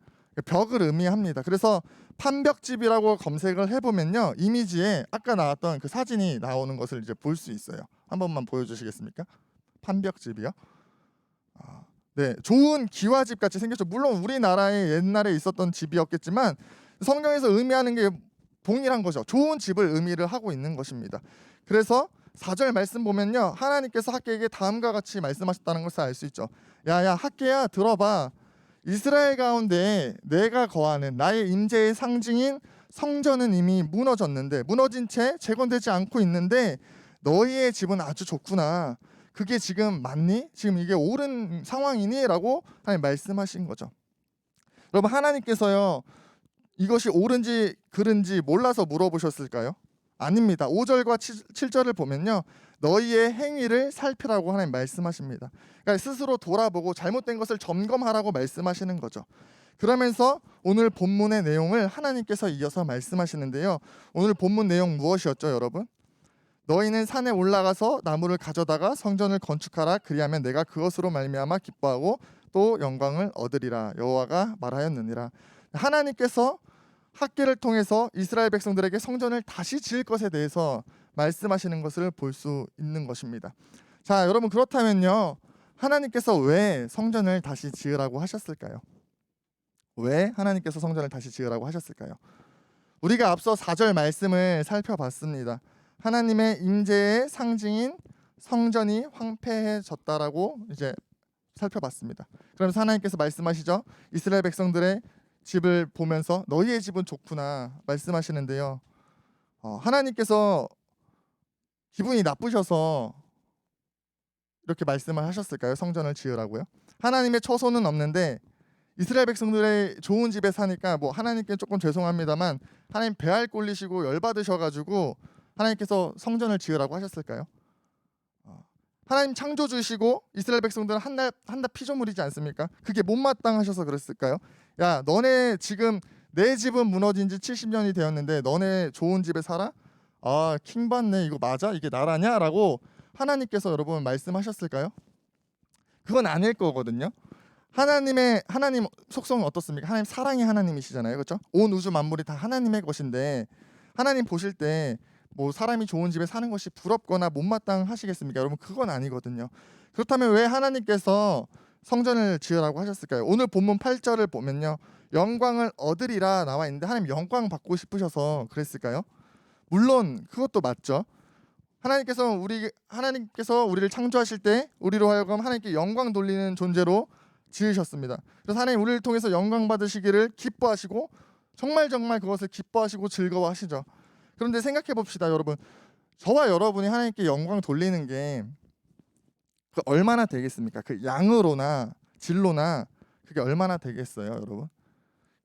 벽을 의미합니다. 그래서 판벽집이라고 검색을 해보면요 이미지에 아까 나왔던 그 사진이 나오는 것을 이제 볼 수 있어요. 한 번만 보여주시겠습니까? 판벽집이요. 네, 좋은 기와집 같이 생겼죠. 물론 우리나라에 옛날에 있었던 집이었겠지만 성경에서 의미하는 게 동일한 거죠. 좋은 집을 의미를 하고 있는 것입니다. 그래서 4절 말씀 보면요 하나님께서 학개에게 다음과 같이 말씀하셨다는 것을 알 수 있죠. 야야 학개야 들어봐. 이스라엘 가운데 내가 거하는 나의 임재의 상징인 성전은 이미 무너졌는데 무너진 채 재건되지 않고 있는데 너희의 집은 아주 좋구나. 그게 지금 맞니? 지금 이게 옳은 상황이니? 라고 하나님 말씀하신 거죠. 여러분 하나님께서요 이것이 옳은지 그른지 몰라서 물어보셨을까요? 아닙니다. 5절과 7절을 보면요 너희의 행위를 살피라고 하나님 말씀하십니다. 그러니까 스스로 돌아보고 잘못된 것을 점검하라고 말씀하시는 거죠. 그러면서 오늘 본문의 내용을 하나님께서 이어서 말씀하시는데요, 오늘 본문 내용 무엇이었죠 여러분? 너희는 산에 올라가서 나무를 가져다가 성전을 건축하라. 그리하면 내가 그것으로 말미암아 기뻐하고 또 영광을 얻으리라. 여호와가 말하였느니라. 하나님께서 학개를 통해서 이스라엘 백성들에게 성전을 다시 지을 것에 대해서 말씀하시는 것을 볼 수 있는 것입니다. 자, 여러분 그렇다면요 하나님께서 왜 성전을 다시 지으라고 하셨을까요? 왜 하나님께서 성전을 다시 지으라고 하셨을까요? 우리가 앞서 4절 말씀을 살펴봤습니다. 하나님의 임재의 상징인 성전이 황폐해졌다라고 이제 살펴봤습니다. 그러면서 하나님께서 말씀하시죠. 이스라엘 백성들의 집을 보면서 너희의 집은 좋구나 말씀하시는데요, 하나님께서 기분이 나쁘셔서 이렇게 말씀을 하셨을까요? 성전을 지으라고요? 하나님의 처소는 없는데 이스라엘 백성들의 좋은 집에 사니까 뭐 하나님께 조금 죄송합니다만 하나님 배알 꼴리시고 열받으셔가지고 하나님께서 성전을 지으라고 하셨을까요? 하나님 창조주시고 이스라엘 백성들은 한날 피조물이지 않습니까? 그게 못마땅하셔서 그랬을까요? 야 너네 지금 내 집은 무너진 지 70년이 되었는데 너네 좋은 집에 살아? 킹받네. 이거 맞아? 이게 나라냐? 라고 하나님께서 여러분 말씀하셨을까요? 그건 아닐 거거든요. 하나님 속성은 어떻습니까? 하나님 사랑의 하나님이시잖아요. 그렇죠? 온 우주 만물이 다 하나님의 것인데 하나님 보실 때 뭐 사람이 좋은 집에 사는 것이 부럽거나 못마땅하시겠습니까? 여러분 그건 아니거든요. 그렇다면 왜 하나님께서 성전을 지으라고 하셨을까요? 오늘 본문 8절을 보면요 영광을 얻으리라 나와 있는데 하나님 영광 받고 싶으셔서 그랬을까요? 물론 그것도 맞죠. 하나님께서 우리를 창조하실 때 우리로 하여금 하나님께 영광 돌리는 존재로 지으셨습니다. 그래서 하나님 우리를 통해서 영광 받으시기를 기뻐하시고 정말 그것을 기뻐하시고 즐거워하시죠. 그런데 생각해 봅시다 여러분. 저와 여러분이 하나님께 영광 돌리는 게 그 얼마나 되겠습니까? 그 양으로나 질로나 그게 얼마나 되겠어요 여러분?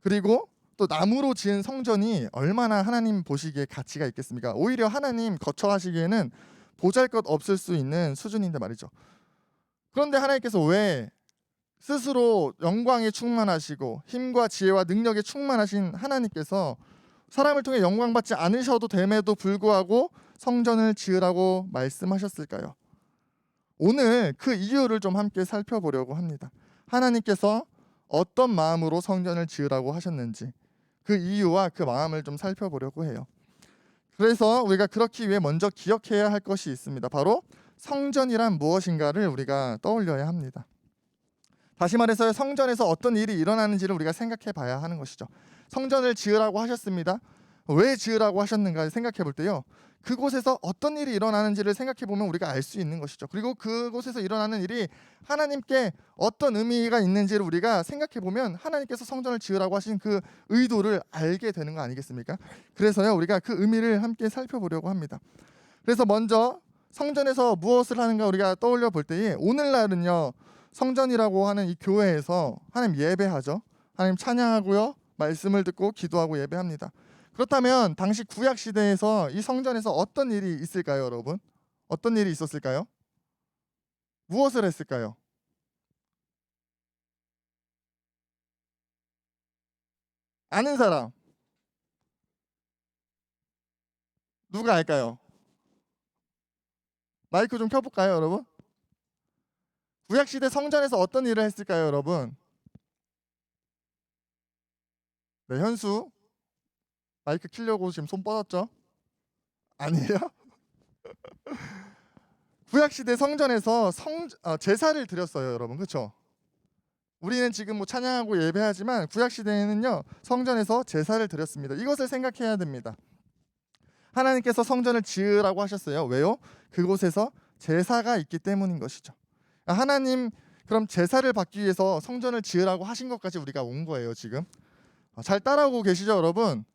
그리고 또 나무로 지은 성전이 얼마나 하나님 보시기에 가치가 있겠습니까? 오히려 하나님 거처하시기에는 보잘것 없을 수 있는 수준인데 말이죠. 그런데 하나님께서 왜 스스로 영광에 충만하시고 힘과 지혜와 능력에 충만하신 하나님께서 사람을 통해 영광받지 않으셔도 됨에도 불구하고 성전을 지으라고 말씀하셨을까요? 오늘 그 이유를 좀 함께 살펴보려고 합니다. 하나님께서 어떤 마음으로 성전을 지으라고 하셨는지 그 이유와 그 마음을 좀 살펴보려고 해요. 그래서 우리가 그렇기 위해 먼저 기억해야 할 것이 있습니다. 바로 성전이란 무엇인가를 우리가 떠올려야 합니다. 다시 말해서 성전에서 어떤 일이 일어나는지를 우리가 생각해 봐야 하는 것이죠. 성전을 지으라고 하셨습니다. 왜 지으라고 하셨는가 생각해 볼 때요, 그곳에서 어떤 일이 일어나는지를 생각해 보면 우리가 알 수 있는 것이죠. 그리고 그곳에서 일어나는 일이 하나님께 어떤 의미가 있는지를 우리가 생각해 보면 하나님께서 성전을 지으라고 하신 그 의도를 알게 되는 거 아니겠습니까? 그래서요, 우리가 그 의미를 함께 살펴보려고 합니다. 그래서 먼저 성전에서 무엇을 하는가 우리가 떠올려 볼 때에, 오늘날은요 성전이라고 하는 이 교회에서 하나님 예배하죠. 하나님 찬양하고요, 말씀을 듣고 기도하고 예배합니다. 그렇다면 당시 구약 시대에서 이 성전에서 어떤 일이 있을까요, 여러분? 어떤 일이 있었을까요? 무엇을 했을까요? 아는 사람 누가 알까요? 마이크 좀 켜볼까요, 여러분? 구약 시대 성전에서 어떤 일을 했을까요, 여러분? 네, 현수 마이크 키려고 지금 손 뻗었죠? 아니에요? 구약 시대 성전에서 제사를 드렸어요, 여러분. 그렇죠? 우리는 지금 뭐 찬양하고 예배하지만 구약 시대에는요 성전에서 제사를 드렸습니다. 이것을 생각해야 됩니다. 하나님께서 성전을 지으라고 하셨어요. 왜요? 그곳에서 제사가 있기 때문인 것이죠. 하나님 그럼 제사를 받기 위해서 성전을 지으라고 하신 것까지 우리가 온 거예요. 지금 잘 따라오고 계시죠, 여러분?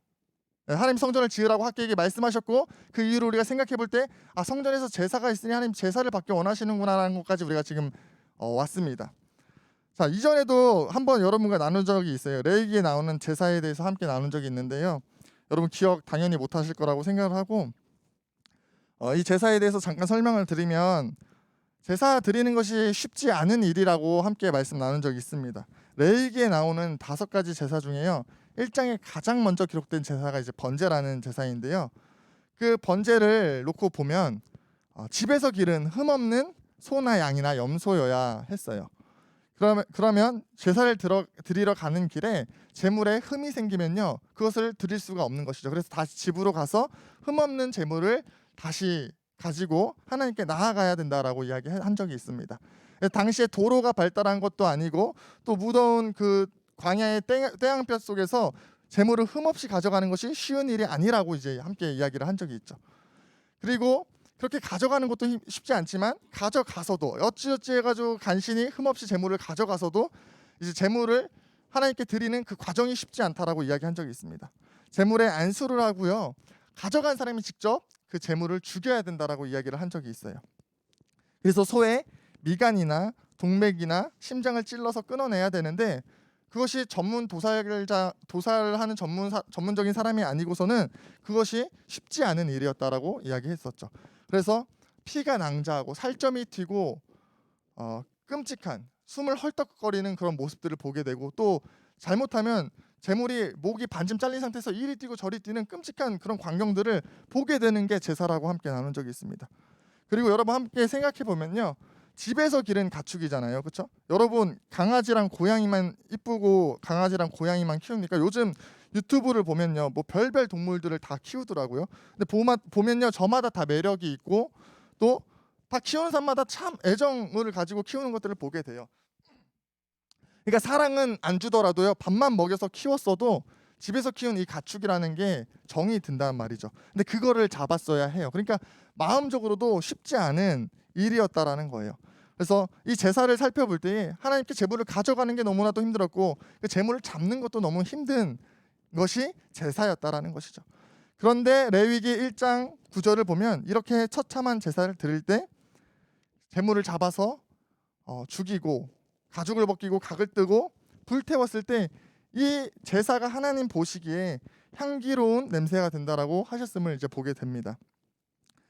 하나님 성전을 지으라고 학계에게 말씀하셨고, 그 이유로 우리가 생각해 볼 때 성전에서 제사가 있으니 하나님 제사를 받기 원하시는구나라는 것까지 우리가 지금 왔습니다. 자, 이전에도 한번 여러분과 나눈 적이 있어요. 레위기에 나오는 제사에 대해서 함께 나눈 적이 있는데요, 여러분 기억 당연히 못 하실 거라고 생각을 하고, 이 제사에 대해서 잠깐 설명을 드리면, 제사 드리는 것이 쉽지 않은 일이라고 함께 말씀 나눈 적이 있습니다. 레위기에 나오는 5가지 제사 중에요, 1장에 가장 먼저 기록된 제사가 이제 번제라는 제사인데요, 그 번제를 놓고 보면 집에서 기른 흠없는 소나 양이나 염소여야 했어요. 그러면 제사를 드리러 가는 길에 제물에 흠이 생기면요 그것을 드릴 수가 없는 것이죠. 그래서 다시 집으로 가서 흠없는 제물을 다시 가지고 하나님께 나아가야 된다라고 이야기한 적이 있습니다. 당시에 도로가 발달한 것도 아니고 또 무더운 그 광야의 태양볕 속에서 제물을 흠없이 가져가는 것이 쉬운 일이 아니라고 이제 함께 이야기를 한 적이 있죠. 그리고 그렇게 가져가는 것도 쉽지 않지만 가져가서도 어찌어찌 해가지고 간신히 흠없이 제물을 가져가서도 이제 제물을 하나님께 드리는 그 과정이 쉽지 않다라고 이야기한 적이 있습니다. 제물에 안수를 하고요, 가져간 사람이 직접 그 제물을 죽여야 된다라고 이야기를 한 적이 있어요. 그래서 소의 미간이나 동맥이나 심장을 찔러서 끊어내야 되는데, 그것이 도살을 하는 전문적인 사람이 아니고서는 그것이 쉽지 않은 일이었다라고 이야기했었죠. 그래서 피가 낭자하고 살점이 튀고 끔찍한 숨을 헐떡거리는 그런 모습들을 보게 되고, 또 잘못하면 제물이 목이 반쯤 잘린 상태에서 이리 뛰고 저리 뛰는 끔찍한 그런 광경들을 보게 되는 게 제사라고 함께 나눈 적이 있습니다. 그리고 여러분 함께 생각해 보면요, 집에서 기른 가축이잖아요, 그렇죠? 여러분 강아지랑 고양이만 이쁘고 강아지랑 고양이만 키웁니까? 요즘 유튜브를 보면요, 뭐 별별 동물들을 다 키우더라고요. 근데 보면요, 저마다 다 매력이 있고 또 다 키우는 사람마다 참 애정을 가지고 키우는 것들을 보게 돼요. 그러니까 사랑은 안 주더라도요, 밥만 먹여서 키웠어도 집에서 키운 이 가축이라는 게 정이 든단 말이죠. 근데 그거를 잡았어야 해요. 그러니까 마음적으로도 쉽지 않은 일이었다라는 거예요. 그래서 이 제사를 살펴볼 때 하나님께 제물을 가져가는 게 너무나도 힘들었고, 그 제물을 잡는 것도 너무 힘든 것이 제사였다라는 것이죠. 그런데 레위기 1장 9절을 보면 이렇게 처참한 제사를 드릴 때 제물을 잡아서 죽이고 가죽을 벗기고 각을 뜨고 불태웠을 때 이 제사가 하나님 보시기에 향기로운 냄새가 된다라고 하셨음을 이제 보게 됩니다.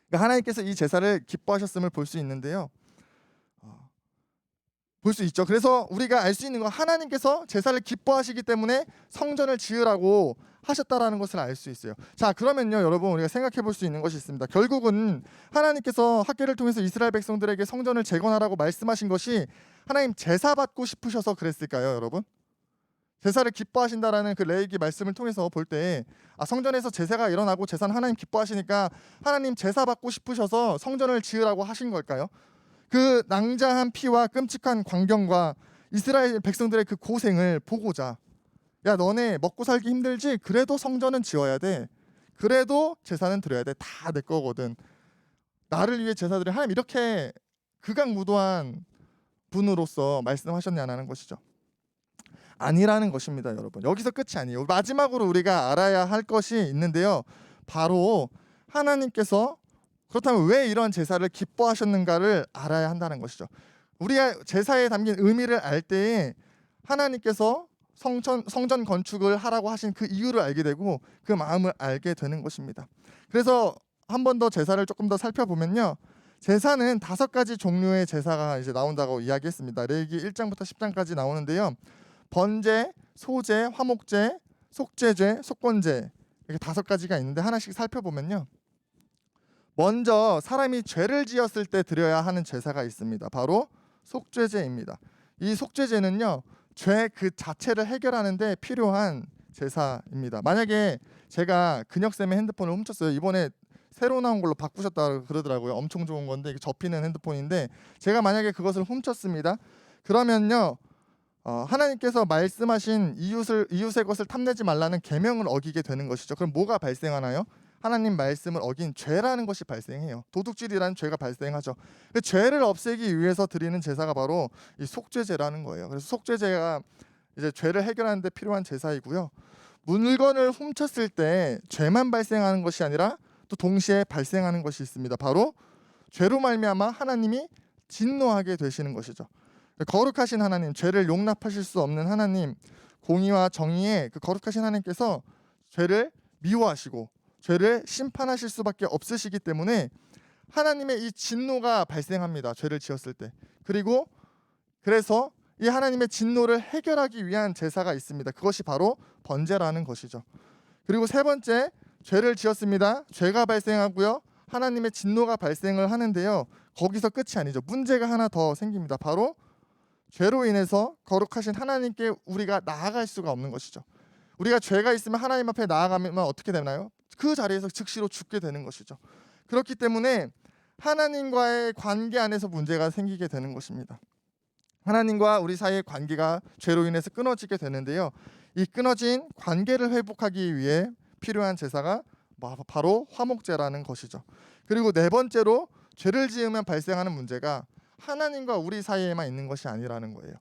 그러니까 하나님께서 이 제사를 기뻐하셨음을 볼 수 있는데요. 볼 수 있죠. 그래서 우리가 알 수 있는 건 하나님께서 제사를 기뻐하시기 때문에 성전을 지으라고 하셨다라는 것을 알 수 있어요. 자, 그러면요, 여러분, 우리가 생각해 볼 수 있는 것이 있습니다. 결국은 하나님께서 학개를 통해서 이스라엘 백성들에게 성전을 재건하라고 말씀하신 것이 하나님 제사 받고 싶으셔서 그랬을까요, 여러분? 제사를 기뻐하신다라는 그 레위기 말씀을 통해서 볼 때 성전에서 제사가 일어나고 제사는 하나님 기뻐하시니까 하나님 제사 받고 싶으셔서 성전을 지으라고 하신 걸까요? 그 낭자한 피와 끔찍한 광경과 이스라엘 백성들의 그 고생을 보고자, 야, 너네 먹고 살기 힘들지? 그래도 성전은 지어야 돼. 그래도 제사는 드려야 돼. 다 내 거거든. 나를 위해 제사 드려. 하나님 이렇게 극악무도한 분으로서 말씀하셨냐는 것이죠. 아니라는 것입니다, 여러분. 여기서 끝이 아니에요. 마지막으로 우리가 알아야 할 것이 있는데요. 바로 하나님께서 그렇다면 왜 이런 제사를 기뻐하셨는가를 알아야 한다는 것이죠. 우리가 제사에 담긴 의미를 알 때에 하나님께서 성전 건축을 하라고 하신 그 이유를 알게 되고 그 마음을 알게 되는 것입니다. 그래서 한 번 더 제사를 조금 더 살펴보면요. 제사는 5가지 종류의 제사가 이제 나온다고 이야기했습니다. 레위기 1장부터 10장까지 나오는데요. 번제, 소제, 화목제, 속죄제, 속건제, 이렇게 5가지가 있는데 하나씩 살펴보면요. 먼저 사람이 죄를 지었을 때 드려야 하는 제사가 있습니다. 바로 속죄제입니다. 이 속죄제는요, 죄 그 자체를 해결하는데 필요한 제사입니다. 만약에 제가 근혁쌤의 핸드폰을 훔쳤어요. 이번에 새로 나온 걸로 바꾸셨다 그러더라고요. 엄청 좋은 건데 이게 접히는 핸드폰인데 제가 만약에 그것을 훔쳤습니다. 그러면요, 하나님께서 말씀하신 이웃의 것을 탐내지 말라는 계명을 어기게 되는 것이죠. 그럼 뭐가 발생하나요? 하나님 말씀을 어긴 죄라는 것이 발생해요. 도둑질이라는 죄가 발생하죠. 그 죄를 없애기 위해서 드리는 제사가 바로 이 속죄제라는 거예요. 그래서 속죄제가 이제 죄를 해결하는 데 필요한 제사이고요. 물건을 훔쳤을 때 죄만 발생하는 것이 아니라 또 동시에 발생하는 것이 있습니다. 바로 죄로 말미암아 하나님이 진노하게 되시는 것이죠. 거룩하신 하나님, 죄를 용납하실 수 없는 하나님, 공의와 정의의 그 거룩하신 하나님께서 죄를 미워하시고 죄를 심판하실 수밖에 없으시기 때문에 하나님의 이 진노가 발생합니다. 죄를 지었을 때. 그래서 이 하나님의 진노를 해결하기 위한 제사가 있습니다. 그것이 바로 번제라는 것이죠. 그리고 세 번째, 죄를 지었습니다. 죄가 발생하고요. 하나님의 진노가 발생을 하는데요. 거기서 끝이 아니죠. 문제가 하나 더 생깁니다. 바로 죄로 인해서 거룩하신 하나님께 우리가 나아갈 수가 없는 것이죠. 우리가 죄가 있으면 하나님 앞에 나아가면 어떻게 되나요? 그 자리에서 즉시로 죽게 되는 것이죠. 그렇기 때문에 하나님과의 관계 안에서 문제가 생기게 되는 것입니다. 하나님과 우리 사이의 관계가 죄로 인해서 끊어지게 되는데요. 이 끊어진 관계를 회복하기 위해 필요한 제사가 바로 화목제라는 것이죠. 그리고 네 번째로 죄를 지으면 발생하는 문제가 하나님과 우리 사이에만 있는 것이 아니라는 거예요.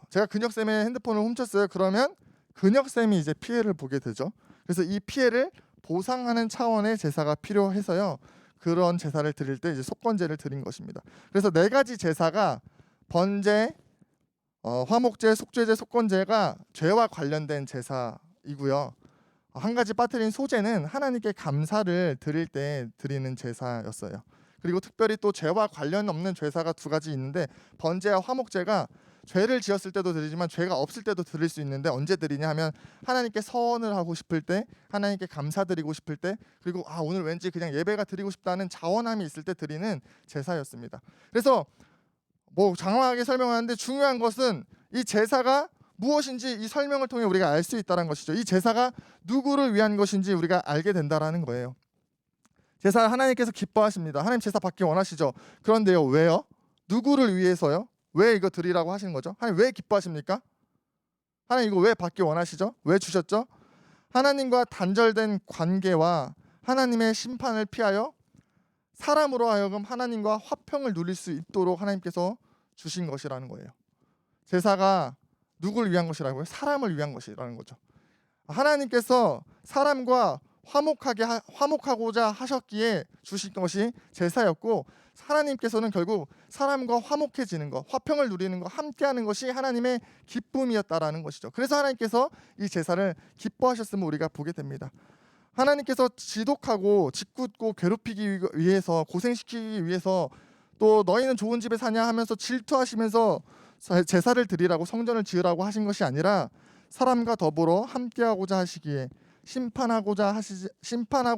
제가 근혁쌤의 핸드폰을 훔쳤어요. 그러면 근혁쌤이 이제 피해를 보게 되죠. 그래서 이 피해를 보상하는 차원의 제사가 필요해서요. 그런 제사를 드릴 때 이제 속건제를 드린 것입니다. 그래서 4가지 제사가 번제, 화목제, 속죄제, 속건제가 죄와 관련된 제사이고요. 한 가지 빠뜨린 소제는 하나님께 감사를 드릴 때 드리는 제사였어요. 그리고 특별히 또 죄와 관련 없는 제사가 2가지 있는데 번제와 화목제가 죄를 지었을 때도 드리지만 죄가 없을 때도 드릴 수 있는데 언제 드리냐 하면 하나님께 서원을 하고 싶을 때, 하나님께 감사드리고 싶을 때, 그리고 오늘 왠지 그냥 예배가 드리고 싶다는 자원함이 있을 때 드리는 제사였습니다. 그래서 장황하게 설명하는데 중요한 것은 이 제사가 무엇인지 이 설명을 통해 우리가 알 수 있다는 것이죠. 이 제사가 누구를 위한 것인지 우리가 알게 된다라는 거예요. 제사 하나님께서 기뻐하십니다. 하나님 제사 받기 원하시죠. 그런데요, 왜요? 누구를 위해서요? 왜 이거 드리라고 하시는 거죠? 하나님 왜 기뻐하십니까? 하나님 이거 왜 받기 원하시죠? 왜 주셨죠? 하나님과 단절된 관계와 하나님의 심판을 피하여 사람으로 하여금 하나님과 화평을 누릴 수 있도록 하나님께서 주신 것이라는 거예요. 제사가 누구를 위한 것이라고요? 사람을 위한 것이라는 거죠. 하나님께서 사람과 화목하고자 하셨기에 주신 것이 제사였고, 하나님께서는 결국 사람과 화목해지는 것, 화평을 누리는 것, 함께하는 것이 하나님의 기쁨이었다라는 것이죠. 그래서 하나님께서 이 제사를 기뻐하셨음을 우리가 보게 됩니다. 하나님께서 지독하고 짓궂고 괴롭히기 위해서, 고생시키기 위해서, 또 너희는 좋은 집에 사냐 하면서 질투하시면서 제사를 드리라고, 성전을 지으라고 하신 것이 아니라 사람과 더불어 함께하고자 하시기에, 심판하고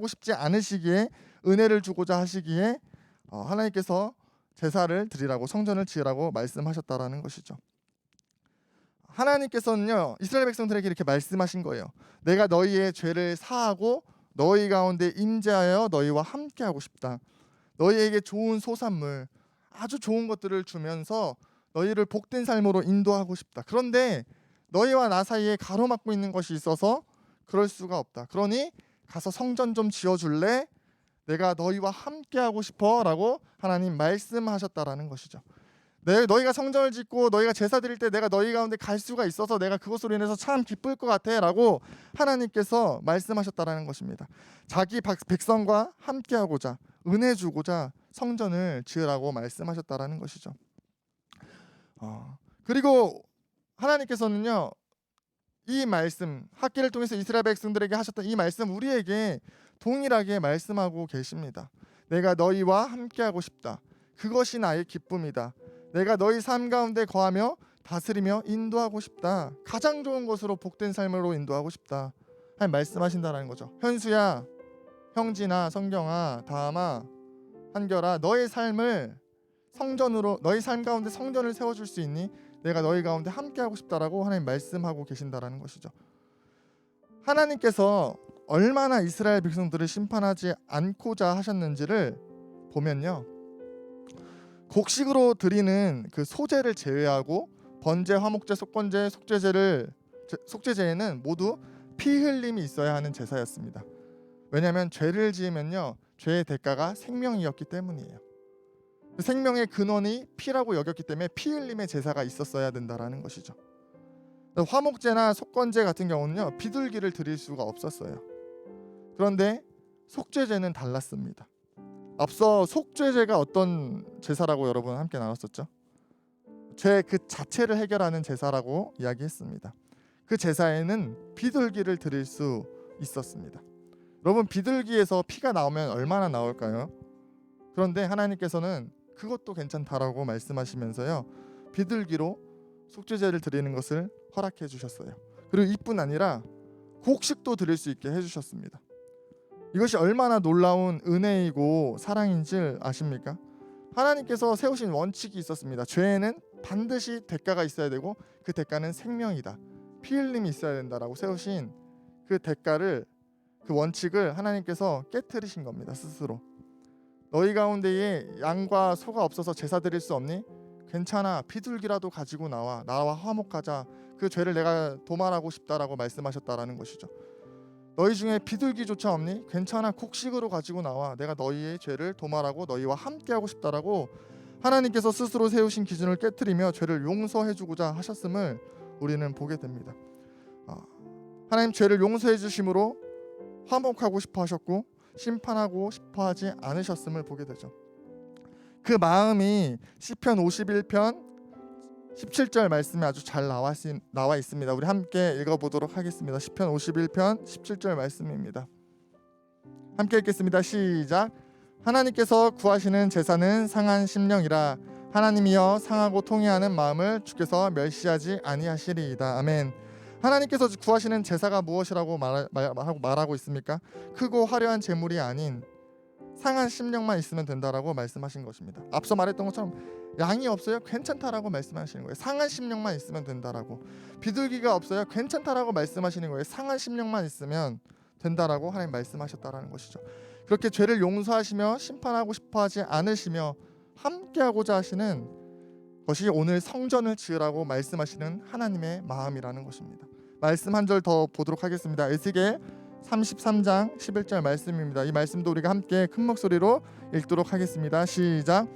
싶지 않으시기에, 은혜를 주고자 하시기에 하나님께서 제사를 드리라고, 성전을 지으라고 말씀하셨다라는 것이죠. 하나님께서는요, 이스라엘 백성들에게 이렇게 말씀하신 거예요. 내가 너희의 죄를 사하고 너희 가운데 임재하여 너희와 함께하고 싶다. 너희에게 좋은 소산물, 아주 좋은 것들을 주면서 너희를 복된 삶으로 인도하고 싶다. 그런데 너희와 나 사이에 가로막고 있는 것이 있어서 그럴 수가 없다. 그러니 가서 성전 좀 지어줄래? 내가 너희와 함께하고 싶어 라고 하나님 말씀하셨다라는 것이죠. 너희가 성전을 짓고 너희가 제사 드릴 때 내가 너희 가운데 갈 수가 있어서 내가 그것으로 인해서 참 기쁠 것 같아 라고 하나님께서 말씀하셨다라는 것입니다. 자기 백성과 함께하고자, 은혜 주고자 성전을 지으라고 말씀하셨다라는 것이죠. 그리고 하나님께서는요, 이 말씀, 학기를 통해서 이스라엘 백성들에게 하셨던 이 말씀 우리에게 동일하게 말씀하고 계십니다. 내가 너희와 함께하고 싶다. 그것이 나의 기쁨이다. 내가 너희 삶 가운데 거하며 다스리며 인도하고 싶다. 가장 좋은 것으로 복된 삶으로 인도하고 싶다. 하나님 말씀하신다라는 거죠. 현수야, 형진아, 성경아, 다음아, 한결아, 너의 삶을 성전으로, 너희 삶 가운데 성전을 세워줄 수 있니? 내가 너희 가운데 함께하고 싶다라고 하나님 말씀하고 계신다라는 것이죠. 하나님께서 얼마나 이스라엘 백성들을 심판하지 않고자 하셨는지를 보면요, 곡식으로 드리는 그 소제를 제외하고 번제, 화목제, 속건제, 속죄제에는 모두 피 흘림이 있어야 하는 제사였습니다. 왜냐하면 죄를 지으면요, 죄의 대가가 생명이었기 때문이에요. 생명의 근원이 피라고 여겼기 때문에 피 흘림의 제사가 있었어야 된다라는 것이죠. 화목제나 속건제 같은 경우는요, 비둘기를 드릴 수가 없었어요. 그런데 속죄제는 달랐습니다. 앞서 속죄제가 어떤 제사라고 여러분 함께 나눴었죠? 죄 그 자체를 해결하는 제사라고 이야기했습니다. 그 제사에는 비둘기를 드릴 수 있었습니다. 여러분, 비둘기에서 피가 나오면 얼마나 나올까요? 그런데 하나님께서는 그것도 괜찮다라고 말씀하시면서요, 비둘기로 속죄제를 드리는 것을 허락해 주셨어요. 그리고 이뿐 아니라 곡식도 드릴 수 있게 해주셨습니다. 이것이 얼마나 놀라운 은혜이고 사랑인지 아십니까? 하나님께서 세우신 원칙이 있었습니다. 죄에는 반드시 대가가 있어야 되고 그 대가는 생명이다. 피 흘림이 있어야 된다라고 세우신 그 대가를, 그 원칙을 하나님께서 깨트리신 겁니다. 스스로. 너희 가운데에 양과 소가 없어서 제사 드릴 수 없니? 괜찮아, 비둘기라도 가지고 나와 화목하자. 그 죄를 내가 도말하고 싶다라고 말씀하셨다라는 것이죠. 너희 중에 비둘기조차 없니? 괜찮아, 곡식으로 가지고 나와. 내가 너희의 죄를 도말하고 너희와 함께하고 싶다라고 하나님께서 스스로 세우신 기준을 깨트리며 죄를 용서해주고자 하셨음을 우리는 보게 됩니다. 하나님 죄를 용서해 주심으로 화목하고 싶어 하셨고 심판하고 싶어 하지 않으셨음을 보게 되죠. 그 마음이 시편 51편 17절 말씀에 아주 잘 나와 있습니다. 우리 함께 읽어보도록 하겠습니다. 시편 51편 17절 말씀입니다. 함께 읽겠습니다. 시작. 하나님께서 구하시는 제사는 상한 심령이라. 하나님이여 상하고 통회하는 마음을 주께서 멸시하지 아니하시리이다. 아멘. 하나님께서 구하시는 제사가 무엇이라고 말하고 있습니까? 크고 화려한 제물이 아닌 상한 심령만 있으면 된다라고 말씀하신 것입니다. 앞서 말했던 것처럼 양이 없어요? 괜찮다라고 말씀하시는 거예요. 상한 심령만 있으면 된다라고. 비둘기가 없어요? 괜찮다라고 말씀하시는 거예요. 상한 심령만 있으면 된다라고 하나님 말씀하셨다라는 것이죠. 그렇게 죄를 용서하시며 심판하고 싶어하지 않으시며 함께하고자 하시는 것이 오늘 성전을 지으라고 말씀하시는 하나님의 마음이라는 것입니다. 말씀 한 절 더 보도록 하겠습니다. 에스겔 33장 11절 말씀입니다. 이 말씀도 우리가 함께 큰 목소리로 읽도록 하겠습니다. 시작.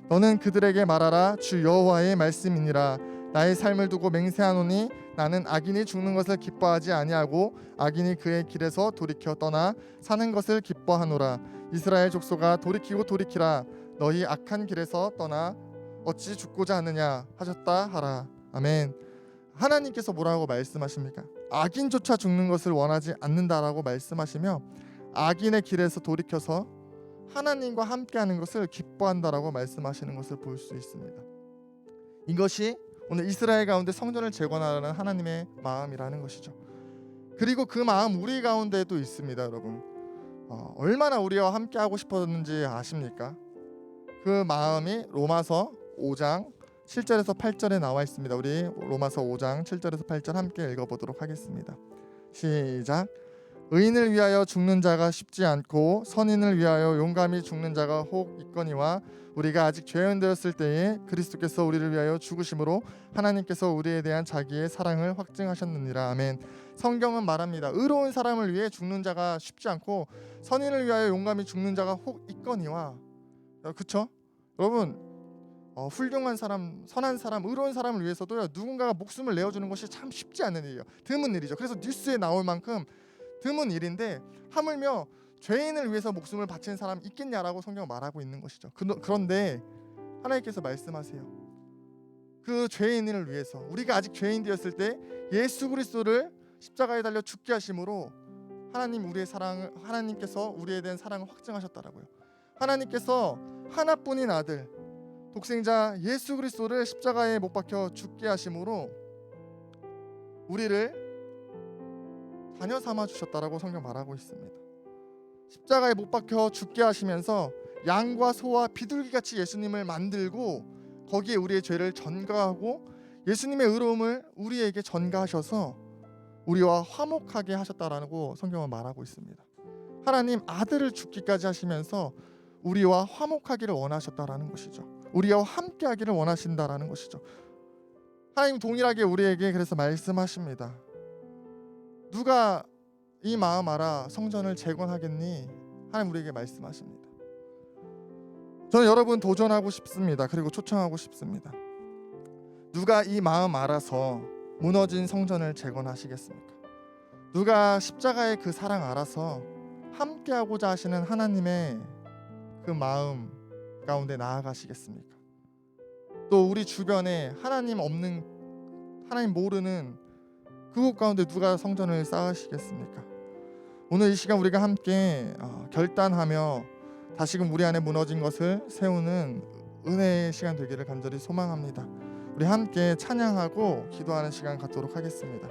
너는 그들에게 말하라. 주 여호와의 말씀이니라. 나의 삶을 두고 맹세하노니 나는 악인이 죽는 것을 기뻐하지 아니하고 악인이 그의 길에서 돌이켜 떠나 사는 것을 기뻐하노라. 이스라엘 족속아 돌이키고 돌이키라. 너희 악한 길에서 떠나 어찌 죽고자 하느냐 하셨다 하라. 아멘. 하나님께서 뭐라고 말씀하십니까? 악인조차 죽는 것을 원하지 않는다라고 말씀하시며 악인의 길에서 돌이켜서 하나님과 함께하는 것을 기뻐한다라고 말씀하시는 것을 볼 수 있습니다. 이것이 오늘 이스라엘 가운데 성전을 재건하라는 하나님의 마음이라는 것이죠. 그리고 그 마음 우리 가운데도 있습니다, 여러분. 얼마나 우리와 함께하고 싶었는지 아십니까? 그 마음이 로마서 5장 7절에서 8절에 나와 있습니다. 우리 로마서 5장 7절에서 8절 함께 읽어보도록 하겠습니다. 시작. 의인을 위하여 죽는 자가 쉽지 않고 선인을 위하여 용감히 죽는 자가 혹 있거니와 우리가 아직 죄인 되었을 때에 그리스도께서 우리를 위하여 죽으심으로 하나님께서 우리에 대한 자기의 사랑을 확증하셨느니라. 아멘. 성경은 말합니다. 의로운 사람을 위해 죽는 자가 쉽지 않고 선인을 위하여 용감히 죽는 자가 혹 있거니와. 그렇죠? 여러분, 훌륭한 사람, 선한 사람, 의로운 사람을 위해서도요, 누군가가 목숨을 내어주는 것이 참 쉽지 않은 일이에요. 드문 일이죠. 그래서 뉴스에 나올 만큼 드문 일인데 하물며 죄인을 위해서 목숨을 바친 사람 있겠냐라고 성경은 말하고 있는 것이죠. 그런데 하나님께서 말씀하세요. 그 죄인을 위해서, 우리가 아직 죄인 되었을 때 예수 그리스도를 십자가에 달려 죽게 하심으로 하나님께서 우리에 대한 사랑을 확증하셨다라고요. 하나님께서 하나뿐인 아들 독생자 예수 그리스도를 십자가에 못 박혀 죽게 하심으로 우리를 자녀 삼아 주셨다라고 성경 말하고 있습니다. 십자가에 못 박혀 죽게 하시면서 양과 소와 비둘기같이 예수님을 만들고 거기에 우리의 죄를 전가하고 예수님의 의로움을 우리에게 전가하셔서 우리와 화목하게 하셨다라고 성경은 말하고 있습니다. 하나님 아들을 죽기까지 하시면서 우리와 화목하기를 원하셨다라는 것이죠. 우리와 함께하기를 원하신다라는 것이죠. 하나님 동일하게 우리에게 그래서 말씀하십니다. 누가 이 마음 알아 성전을 재건하겠니? 하나님 우리에게 말씀하십니다. 저는 여러분 도전하고 싶습니다. 그리고 초청하고 싶습니다. 누가 이 마음 알아서 무너진 성전을 재건하시겠습니까? 누가 십자가의 그 사랑 알아서 함께하고자 하시는 하나님의 그 마음 가운데 나아가시겠습니까? 또 우리 주변에 하나님 없는, 하나님 모르는 그곳 가운데 누가 성전을 쌓으시겠습니까? 오늘 이 시간 우리가 함께 결단하며 다시금 우리 안에 무너진 것을 세우는 은혜의 시간 되기를 간절히 소망합니다. 우리 함께 찬양하고 기도하는 시간 갖도록 하겠습니다.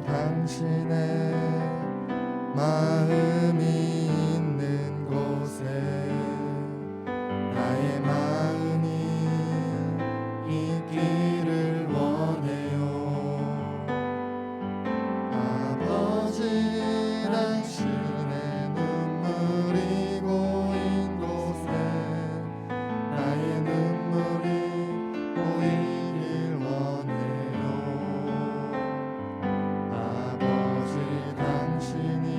당신의 마음이 있는 곳에 나의 마음이 있기를 원해요. 아버지 당신의 눈물이 고인 곳에 나의 눈물이 고이길 원해요. 당신이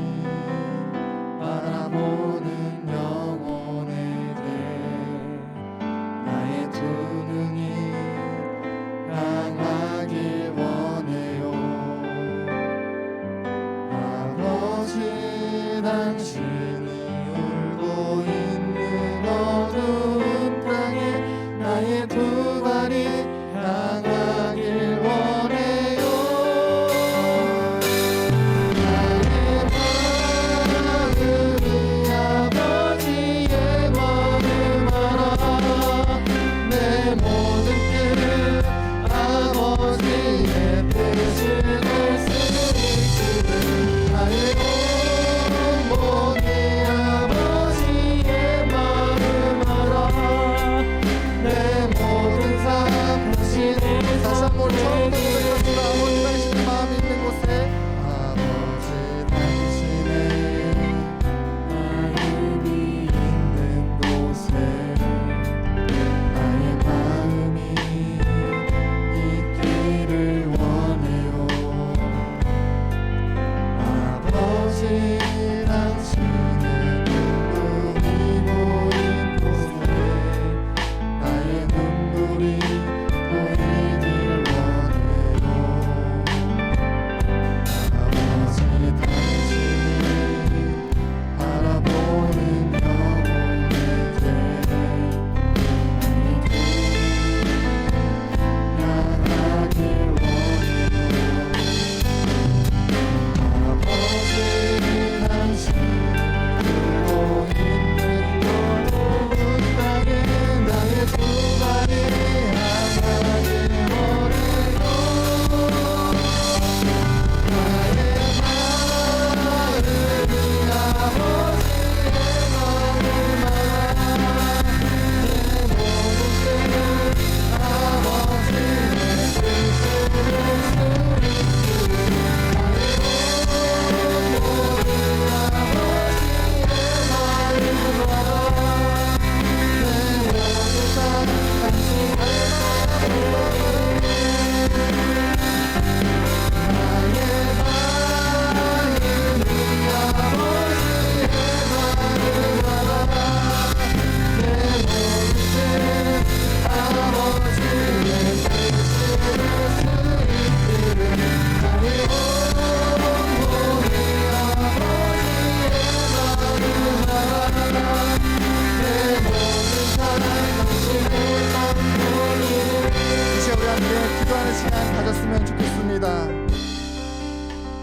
싶습니다.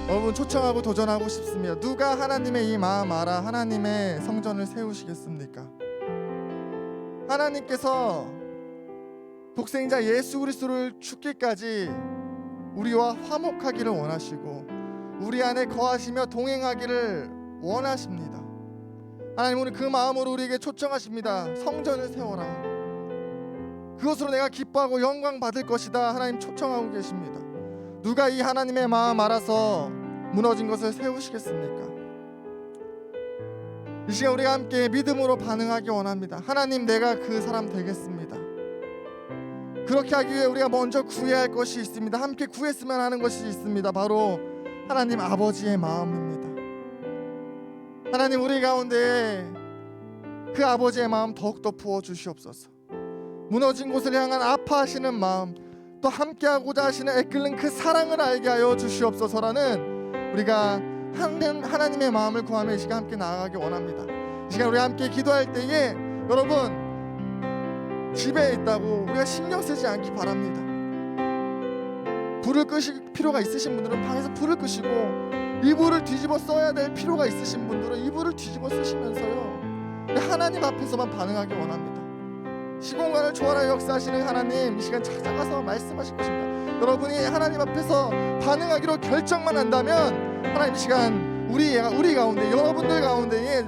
여러분 초청하고 도전하고 싶습니다. 누가 하나님의 이 마음 알아 하나님의 성전을 세우시겠습니까? 하나님께서 독생자 예수 그리스도를 죽기까지 우리와 화목하기를 원하시고 우리 안에 거하시며 동행하기를 원하십니다. 하나님 오늘 그 마음으로 우리에게 초청하십니다. 성전을 세워라. 그것으로 내가 기뻐하고 영광 받을 것이다. 하나님 초청하고 계십니다. 누가 이 하나님의 마음 알아서 무너진 것을 세우시겠습니까? 이 시간 우리가 함께 믿음으로 반응하기 원합니다. 하나님 내가 그 사람 되겠습니다. 그렇게 하기 위해 우리가 먼저 구해야 할 것이 있습니다. 함께 구했으면 하는 것이 있습니다. 바로 하나님 아버지의 마음입니다. 하나님 우리 가운데 그 아버지의 마음 더욱더 부어주시옵소서. 무너진 곳을 향한 아파하시는 마음, 또 함께하고자 하시는 애끓는 그 사랑을 알게 하여 주시옵소서라는 우리가 하나님의 마음을 구하며 이 시간 함께 나아가기 원합니다. 이 시간 우리 함께 기도할 때에 여러분 집에 있다고 우리가 신경 쓰지 않기 바랍니다. 불을 끄실 필요가 있으신 분들은 방에서 불을 끄시고 이불을 뒤집어 써야 될 필요가 있으신 분들은 이불을 뒤집어 쓰시면서요 하나님 앞에서만 반응하기 원합니다. 시공간을 초월하여 역사하시는 하나님 이 시간 찾아가서 말씀하실 것입니다. 여러분이 하나님 앞에서 반응하기로 결정만 한다면 하나님 이 시간 우리 가운데 여러분들 가운데에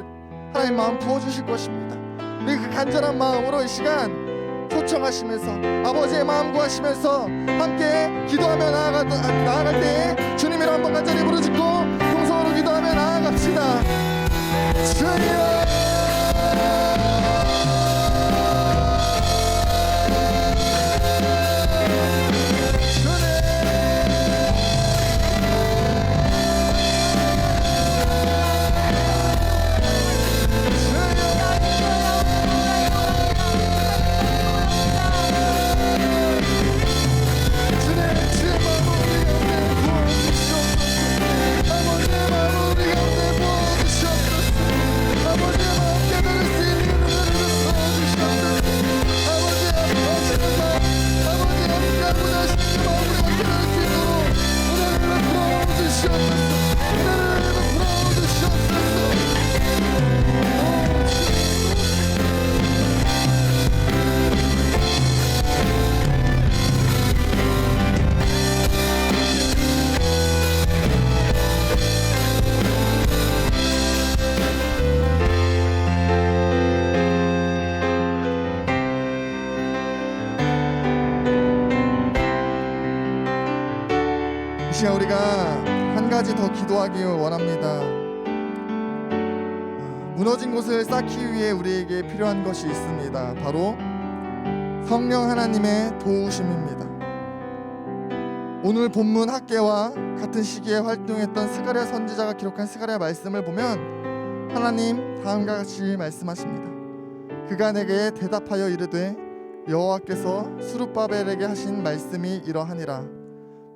하나님 마음 부어주실 것입니다. 우리 그 간절한 마음으로 이 시간 초청하시면서 아버지의 마음 구하시면서 함께 기도하며 나아갈 때에 주님을 한번 간절히 부르짖고 동성으로 기도하며 나아갑시다. 주여 우리가 한 가지 더 기도하기 원합니다. 무너진 곳을 쌓기 위해 우리에게 필요한 것이 있습니다. 바로 성령 하나님의 도우심입니다. 오늘 본문 학계와 같은 시기에 활동했던 스가랴 선지자가 기록한 스가랴 말씀을 보면 하나님 다음과 같이 말씀하십니다. 그가 내게 대답하여 이르되 여호와께서 스룹바벨에게 하신 말씀이 이러하니라.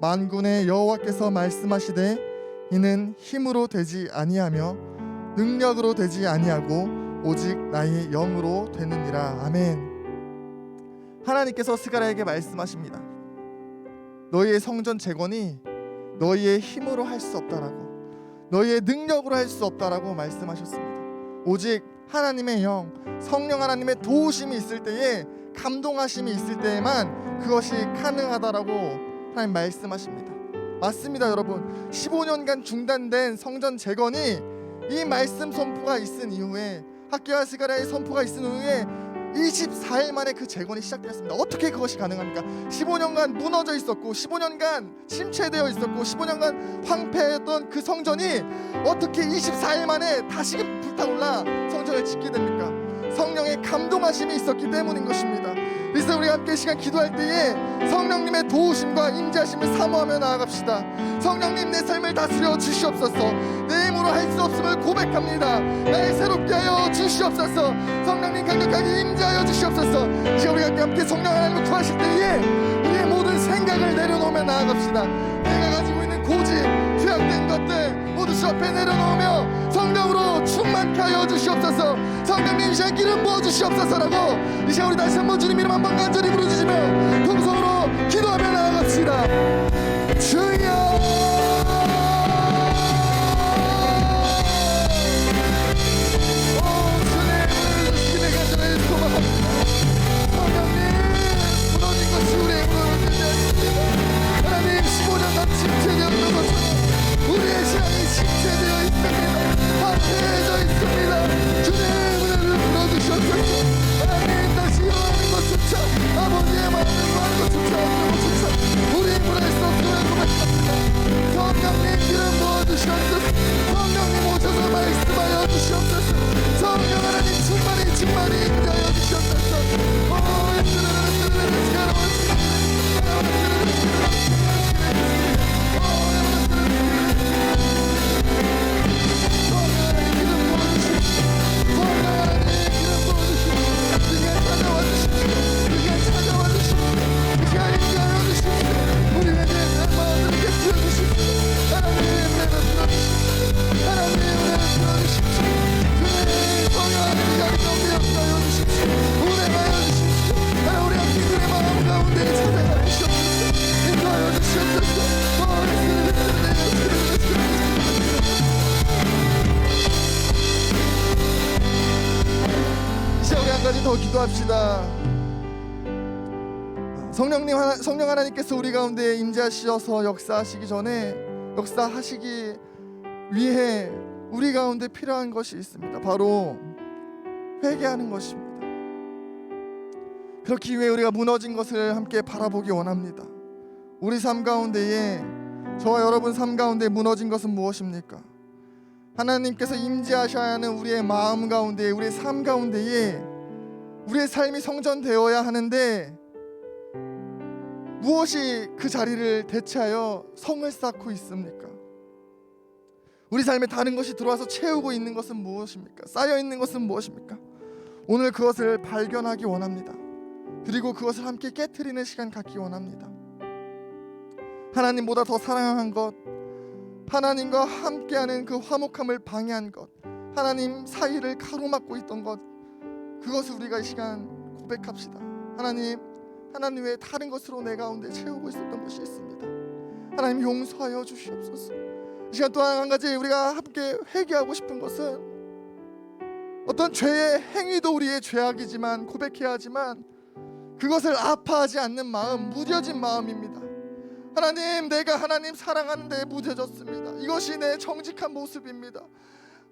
만군의 여호와께서 말씀하시되 이는 힘으로 되지 아니하며 능력으로 되지 아니하고 오직 나의 영으로 되느니라. 아멘. 하나님께서 스가랴에게 말씀하십니다. 너희의 성전 재건이 너희의 힘으로 할 수 없다라고, 너희의 능력으로 할 수 없다라고 말씀하셨습니다. 오직 하나님의 영, 성령 하나님의 도우심이 있을 때에, 감동하심이 있을 때에만 그것이 가능하다라고 하나님 말씀하십니다. 맞습니다 여러분. 15년간 중단된 성전 재건이 이 말씀 선포가 있은 이후에, 학개와 스가랴의 선포가 있은 이후에 24일 만에 그 재건이 시작되었습니다. 어떻게 그것이 가능합니까? 15년간 무너져 있었고 15년간 침체되어 있었고 15년간 황폐했던 그 성전이 어떻게 24일 만에 다시금 불타올라 성전을 짓게 됩니까? 성령의 감동하심이 있었기 때문인 것입니다. 그래서 우리 함께 시간 기도할 때에 성령님의 도우심과 임재하심을 사모하며 나아갑시다. 성령님 내 삶을 다스려 주시옵소서. 내 힘으로 할 수 없음을 고백합니다. 날 새롭게 하여 주시옵소서. 성령님 강력하게 임재하여 주시옵소서. 이제 우리가 함께 성령 하나님을 구하실 때에 우리의 모든 생각을 내려놓으며 나아갑시다. 내가 가지고 있는 고집, 죄악된 것들 모두 주 앞에 내려놓으며 성령으로 충만케 하여 주시옵소서. 성령님 이 시간 기름 부어 주시옵소서라고 이 시간 우리 다시 한번 주님 이름 한번 간절히 부르짖으며 동성으로 기도하며 나아갑시다. 주여 기도합시다. 성령 하나님께서 우리 가운데 임재하셔서 역사하시기 전에 역사하시기 위해 우리 가운데 필요한 것이 있습니다. 바로 회개하는 것입니다. 그렇기 위해 우리가 무너진 것을 함께 바라보기 원합니다. 우리 삶 가운데에, 저와 여러분 삶 가운데 무너진 것은 무엇입니까? 하나님께서 임재하셔야 하는 우리의 마음 가운데, 우리의 삶 가운데에 우리의 삶이 성전되어야 하는데 무엇이 그 자리를 대체하여 성을 쌓고 있습니까? 우리 삶에 다른 것이 들어와서 채우고 있는 것은 무엇입니까? 쌓여 있는 것은 무엇입니까? 오늘 그것을 발견하기 원합니다. 그리고 그것을 함께 깨트리는 시간 갖기 원합니다. 하나님보다 더 사랑한 것, 하나님과 함께하는 그 화목함을 방해한 것, 하나님 사이를 가로막고 있던 것, 그것을 우리가 이 시간 고백합시다. 하나님 외에 다른 것으로 내 가운데 채우고 있었던 것이 있습니다. 하나님 용서하여 주시옵소서. 이 시간 또한 한 가지 우리가 함께 회개하고 싶은 것은, 어떤 죄의 행위도 우리의 죄악이지만, 고백해야 하지만 그것을 아파하지 않는 마음, 무뎌진 마음입니다. 하나님, 내가 하나님 사랑하는데 무뎌졌습니다. 이것이 내 정직한 모습입니다.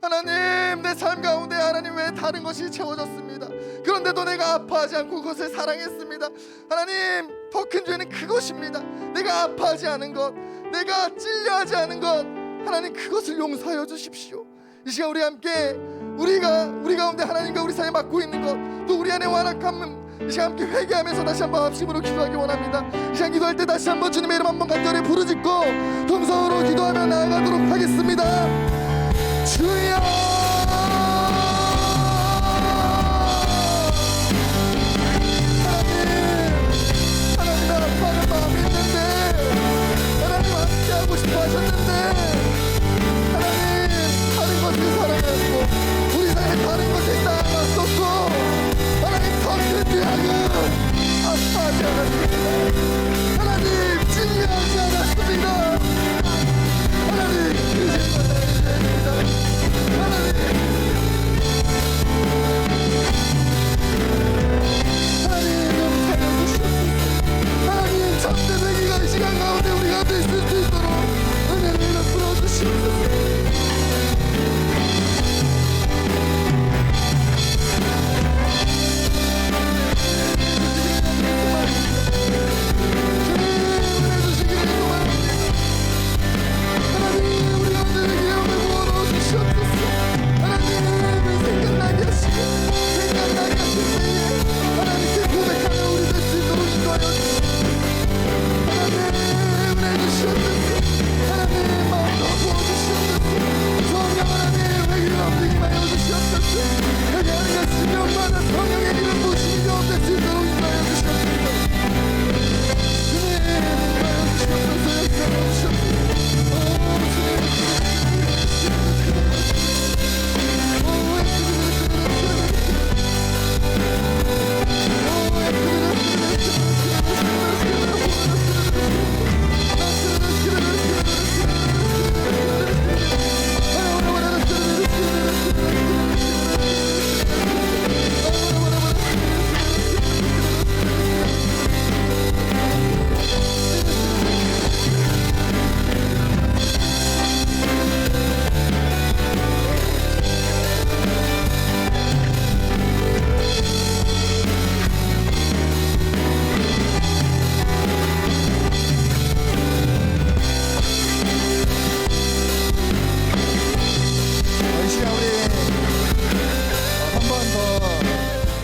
하나님, 내 삶 가운데 하나님 외에 다른 것이 채워졌습니다. 그런데도 내가 아파하지 않고 그것을 사랑했습니다. 하나님, 더 큰 죄는 그것입니다. 내가 아파하지 않은 것, 내가 찔려하지 않은 것, 하나님 그것을 용서하여 주십시오. 이 시간 우리 함께 우리 가운데 하나님과 우리 사이에 맡고 있는 것, 또 우리 안에 완악함, 이 시간 함께 회개하면서 다시 한번 합심으로 기도하기 원합니다. 이 시간 기도할 때 다시 한번 주님의 이름 한번 간절히 부르짖고 동성으로 기도하며 나아가도록 하겠습니다. 주여, 하나님 아파하는 마음이 있는데, 하나님 함께하고 싶어 하셨는데, 하나님 다른 것을 사랑했고 우리 사이에 다른 것을 쌓아놨었고, 하나님 더 큰 죄악은 아파하지 않았습니다. 하나님 찔려하지 않았습니다. 하나님 그것입니다. 하나님 용서해 주시옵소서. 하나님 참되되기가 이 시간 가운데 우리가 있을 수 있도록 은혜를 베풀어 주시옵소서.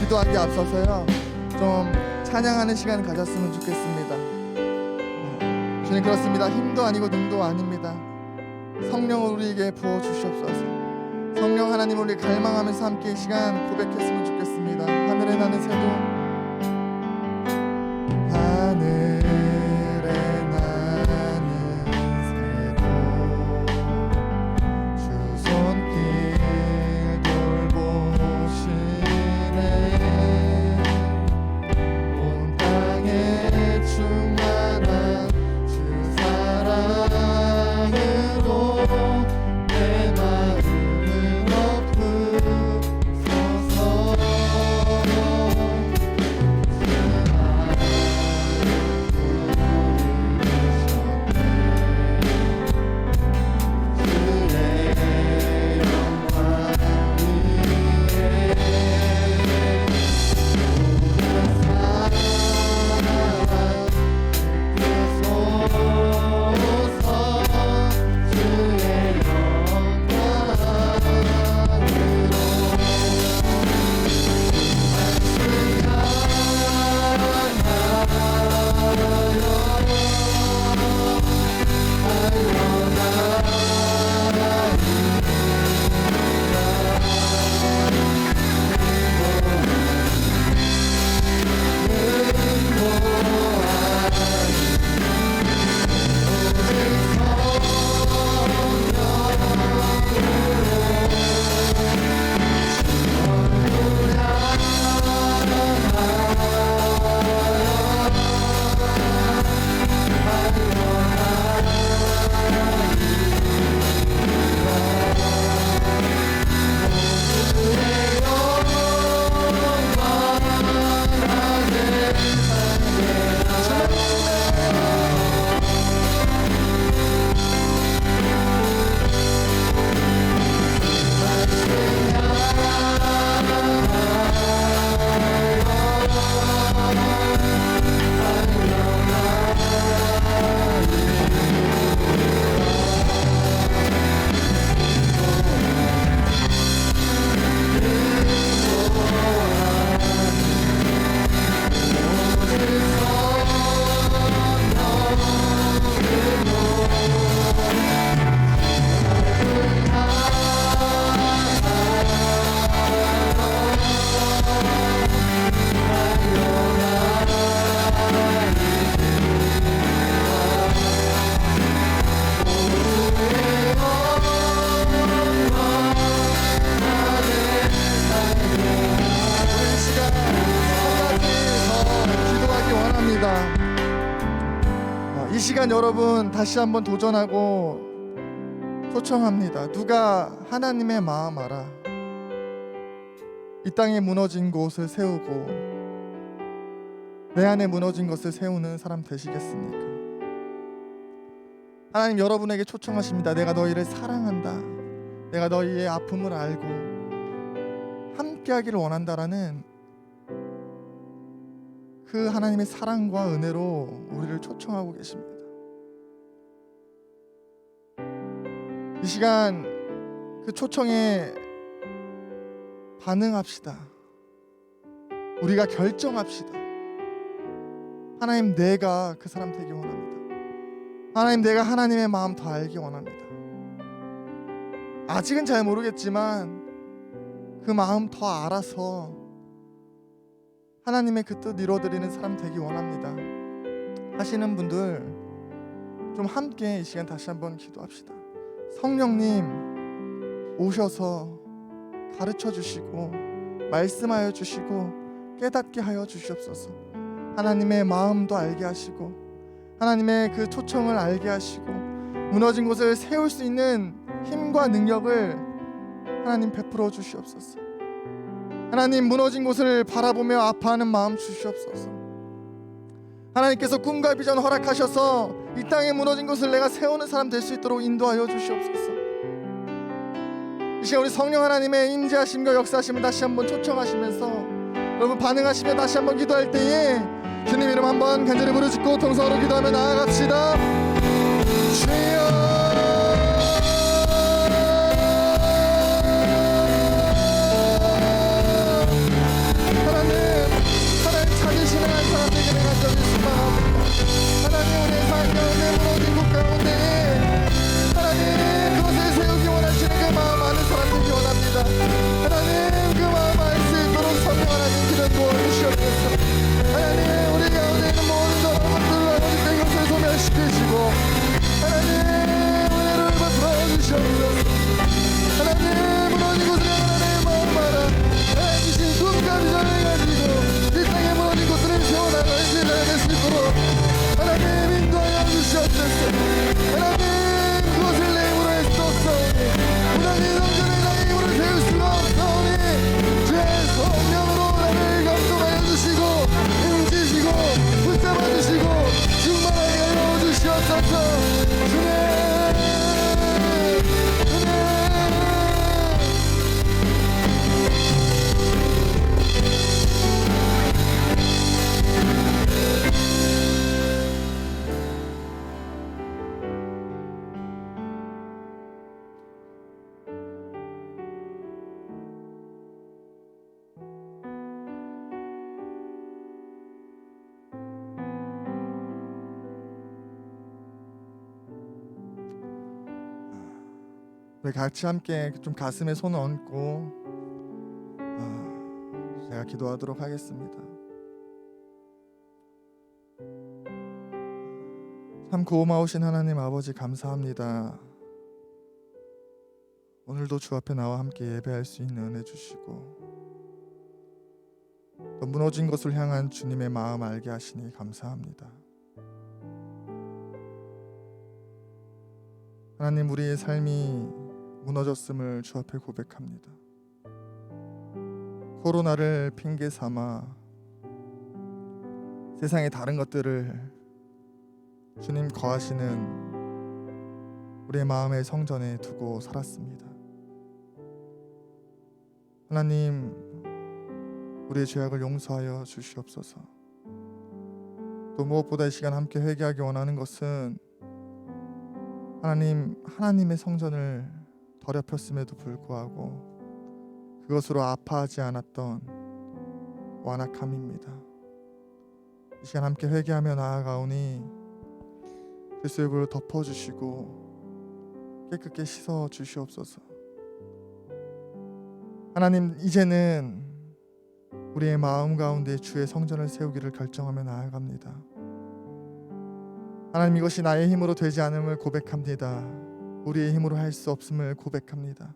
기도하기 앞서서요, 좀 찬양하는 시간을 가졌으면 좋겠습니다. 주님, 그렇습니다. 힘도 아니고 능도 아닙니다. 성령을 우리에게 부어주시옵소서. 성령 하나님, 우리 갈망하면서 함께 이 시간 고백했으면 좋겠습니다. 하늘에 나는 새도, 하늘에 나는 새도 주 손길 돌보시네. 온 땅에 충만한 주 사랑으로 내 마음을 엎으소서. 시간 여러분 다시 한번 도전하고 초청합니다. 누가 하나님의 마음 알아? 이 땅에 무너진 곳을 세우고 내 안에 무너진 것을 세우는 사람 되시겠습니까? 하나님 여러분에게 초청하십니다. 내가 너희를 사랑한다. 내가 너희의 아픔을 알고 함께하기를 원한다라는 그 하나님의 사랑과 은혜로 우리를 초청하고 계십니다. 이 시간 그 초청에 반응합시다. 우리가 결정합시다. 하나님, 내가 그 사람 되기 원합니다. 하나님, 내가 하나님의 마음 더 알기 원합니다. 아직은 잘 모르겠지만 그 마음 더 알아서 하나님의 그 뜻 이루어드리는 사람 되기 원합니다 하시는 분들 좀 함께 이 시간 다시 한번 기도합시다. 성령님 오셔서 가르쳐 주시고 말씀하여 주시고 깨닫게 하여 주시옵소서. 하나님의 마음도 알게 하시고 하나님의 그 초청을 알게 하시고 무너진 곳을 세울 수 있는 힘과 능력을 하나님 베풀어 주시옵소서. 하나님, 무너진 곳을 바라보며 아파하는 마음 주시옵소서. 하나님께서 꿈과 비전 허락하셔서 이 땅에 무너진 곳을 내가 세우는 사람 될 수 있도록 인도하여 주시옵소서. 이 시간 우리 성령 하나님의 임재하심과 역사하심을 다시 한번 초청하시면서 여러분 반응하시며 다시 한번 기도할 때에 주님 이름 한번 간절히 부르짖고 통성으로 기도하며 나아갑시다. 주여, 찾으시는 한 사람에게 내가 저기 소망합니다. 하나님, 우리의 삶 가운데 무너진 곳 가운데 하나님 그것을 세우기 원하시는 그 마음 아는 사람 되기 원합니다. 하나님, 그 마음 알 수 있도록 성령 하나님 기도 도와주시옵소서. 하나님, 우리 가운데 있는 모든 것들을 아버지께 것을 소멸시키시고 하나님 은혜를 베풀어 주시옵소서. 하나님, 무너진 곳을 하나님의 마음 알아 하나님 주신 꿈과 비전을 가지고 이 땅에 무너진 곳들을 세워나갈 수 있도록 하나님 인도하여 주시옵소서. 하나님, 그것을 내 힘으로 할 수 없사오니 무너진 성전을 나의 힘으로 세울 수가 없사오니 주의 성령으로 나를 감동하여 주시고 움직이시고 붙잡아 주시고 충만하게 하여 주시옵소서. 주님 우리 같이 함께 좀 가슴에 손을 얹고 제가 기도하도록 하겠습니다. 참 고마우신 하나님 아버지 감사합니다. 오늘도 주 앞에 나와 함께 예배할 수 있는 은혜 주시고 또 무너진 것을 향한 주님의 마음 알게 하시니 감사합니다. 하나님, 우리의 삶이 무너졌음을 주 앞에 고백합니다. 코로나를 핑계 삼아 세상의 다른 것들을 주님 거하시는 우리의 마음의 성전에 두고 살았습니다. 하나님, 우리의 죄악을 용서하여 주시옵소서. 또 무엇보다 이 시간 함께 회개하기 원하는 것은 하나님, 하나님의 성전을 더럽혔음에도 불구하고 그것으로 아파하지 않았던 완악함입니다. 이 시간 함께 회개하며 나아가오니 그리스도의 불로 덮어주시고 깨끗게 씻어 주시옵소서. 하나님, 이제는 우리의 마음 가운데 주의 성전을 세우기를 결정하며 나아갑니다. 하나님, 이것이 나의 힘으로 되지 않음을 고백합니다. 우리의 힘으로 할 수 없음을 고백합니다.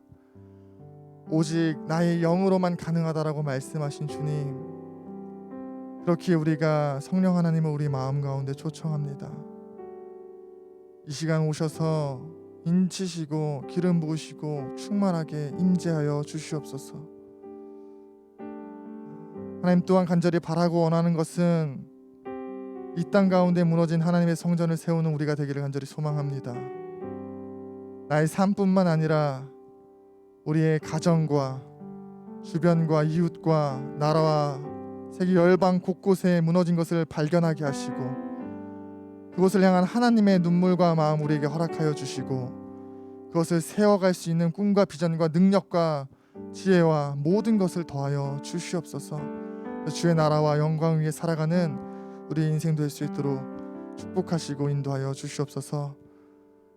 오직 나의 영으로만 가능하다라고 말씀하신 주님, 그렇게 우리가 성령 하나님을 우리 마음 가운데 초청합니다. 이 시간 오셔서 인치시고 기름 부으시고 충만하게 임재하여 주시옵소서. 하나님 또한 간절히 바라고 원하는 것은 이 땅 가운데 무너진 하나님의 성전을 세우는 우리가 되기를 간절히 소망합니다. 나의 삶뿐만 아니라 우리의 가정과 주변과 이웃과 나라와 세계 열방 곳곳에 무너진 것을 발견하게 하시고 그것을 향한 하나님의 눈물과 마음 우리에게 허락하여 주시고 그것을 세워갈 수 있는 꿈과 비전과 능력과 지혜와 모든 것을 더하여 주시옵소서. 주의 나라와 영광 위에 살아가는 우리의 인생 될 수 있도록 축복하시고 인도하여 주시옵소서.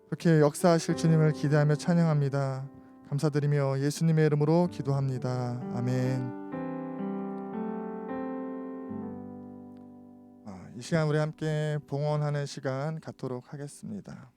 그렇게 역사하실 주님을 기대하며 찬양합니다. 감사드리며 예수님의 이름으로 기도합니다. 아멘. 이 시간 우리 함께 봉헌하는 시간 갖도록 하겠습니다.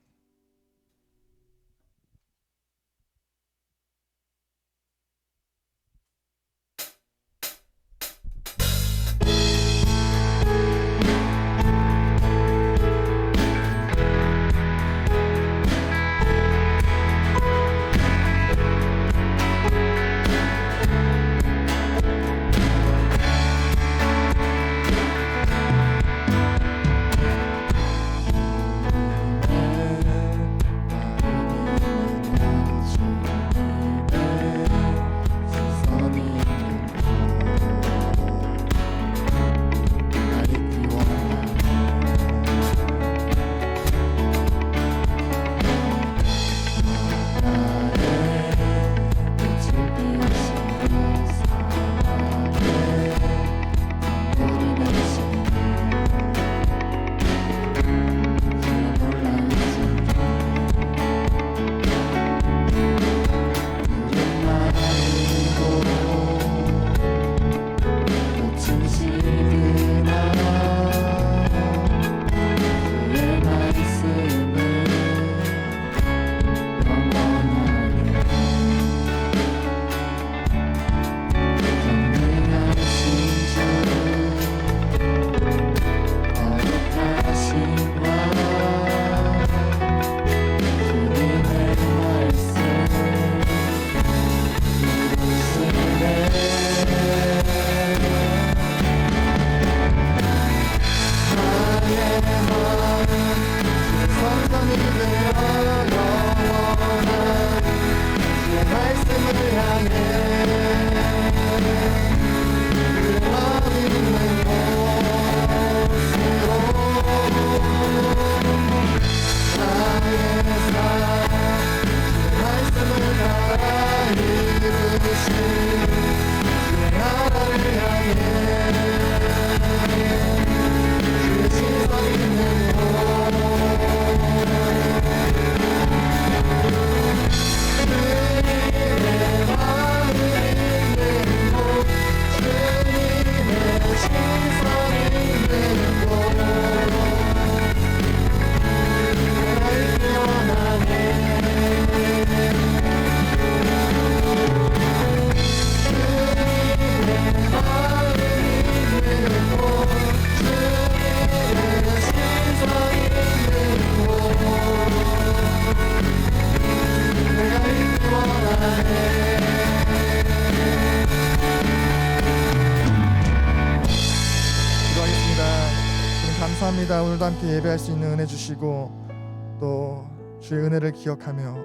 감사합니다. 오늘도 함께 예배할 수 있는 은혜 주시고 또 주의 은혜를 기억하며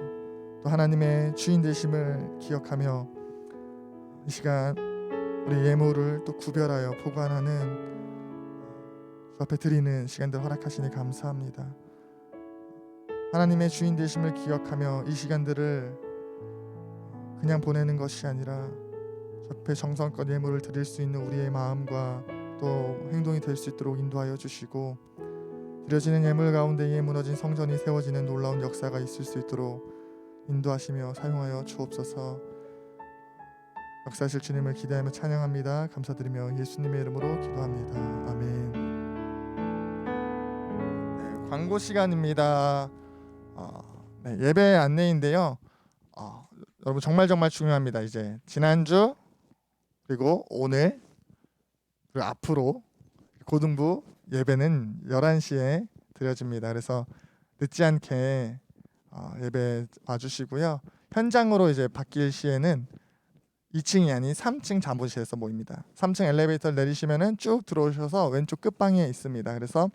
또 하나님의 주인 되심을 기억하며 이 시간 우리 예물을 또 구별하여 보관하는 주 앞에 드리는 시간들 허락하시니 감사합니다. 하나님의 주인 되심을 기억하며 이 시간들을 그냥 보내는 것이 아니라 주 앞에 정성껏 예물을 드릴 수 있는 우리의 마음과 또 행동이 될 수 있도록 인도하여 주시고 드려지는 예물 가운데 이 무너진 성전이 세워지는 놀라운 역사가 있을 수 있도록 인도하시며 사용하여 주옵소서. 역사하실 주님을 기대하며 찬양합니다. 감사드리며 예수님의 이름으로 기도합니다. 아멘. 네, 광고 시간입니다. 예배 안내인데요. 여러분 정말 중요합니다. 이제 지난주 그리고 오늘 그리고 앞으로 고등부 예배는 11시에 드려집니다. 그래서 늦지 않게 예배 와주시고요. 현장으로 이제 바뀔 시에는 2층이 아닌 3층 잠옷실에서 모입니다. 3층 엘리베이터를 내리시면은 쭉 들어오셔서 왼쪽 끝방에 있습니다. 그래서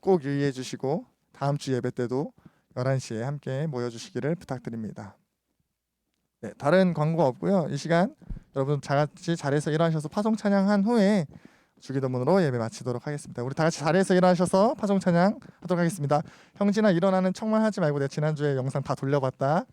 꼭 유의해 주시고 다음 주 예배 때도 11시에 함께 모여주시기를 부탁드립니다. 네, 다른 광고가 없고요. 이 시간 여러분 다같이 자리에서 일어나셔서 파송 찬양한 후에 주기도문으로 예배 마치도록 하겠습니다. 우리 다같이 자리에서 일어나셔서 파송 찬양 하도록 하겠습니다. 형진아 일어나는 척만 하지 말고 내가 지난주에 영상 다 돌려봤다.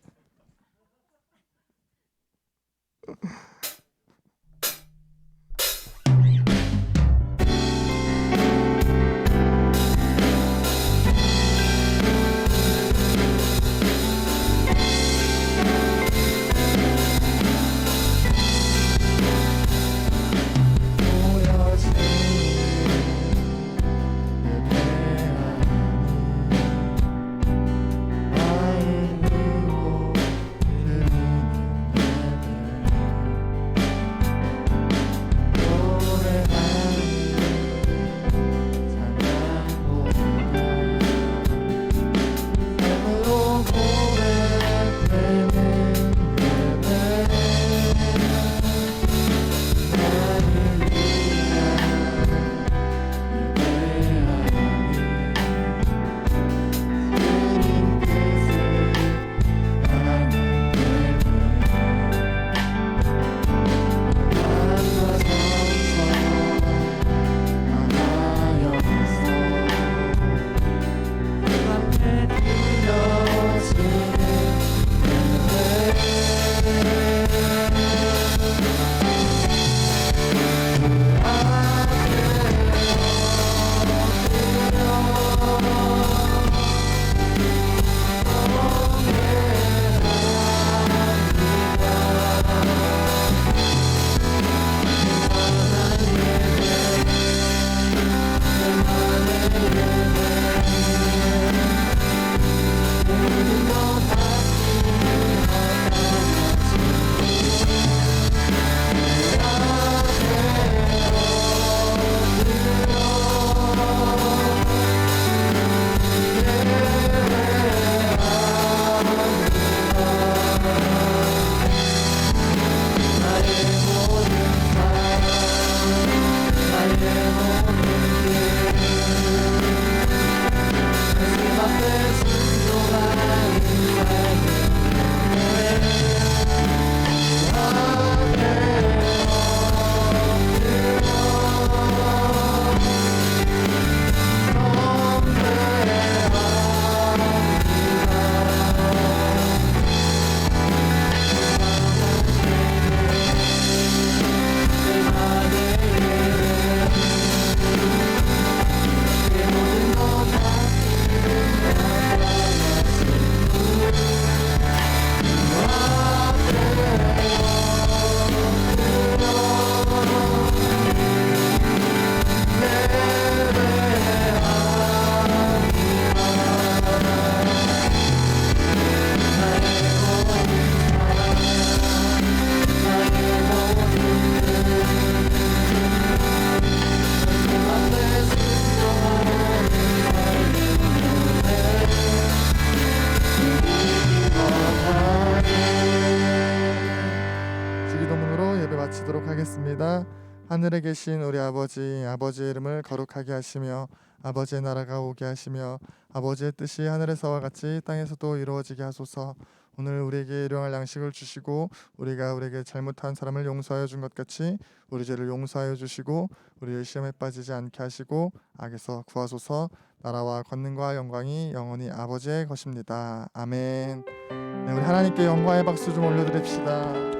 마치도록 하겠습니다. 하늘에 계신 우리 아버지의 이름을 거룩하게 하시며 아버지의 나라가 오게 하시며 아버지의 뜻이 하늘에서와 같이 땅에서도 이루어지게 하소서. 오늘 우리에게 일용할 양식을 주시고 우리가 우리에게 잘못한 사람을 용서하여 준 것 같이 우리 죄를 용서하여 주시고 우리를 시험에 빠지지 않게 하시고 악에서 구하소서. 나라와 권능과 영광이 영원히 아버지의 것입니다. 아멘. 네, 우리 하나님께 영광의 박수 좀 올려드립시다.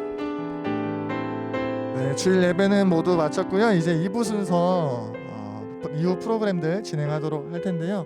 네, 주일 예배는 모두 마쳤고요. 이제 2부 순서 이후 프로그램들 진행하도록 할 텐데요.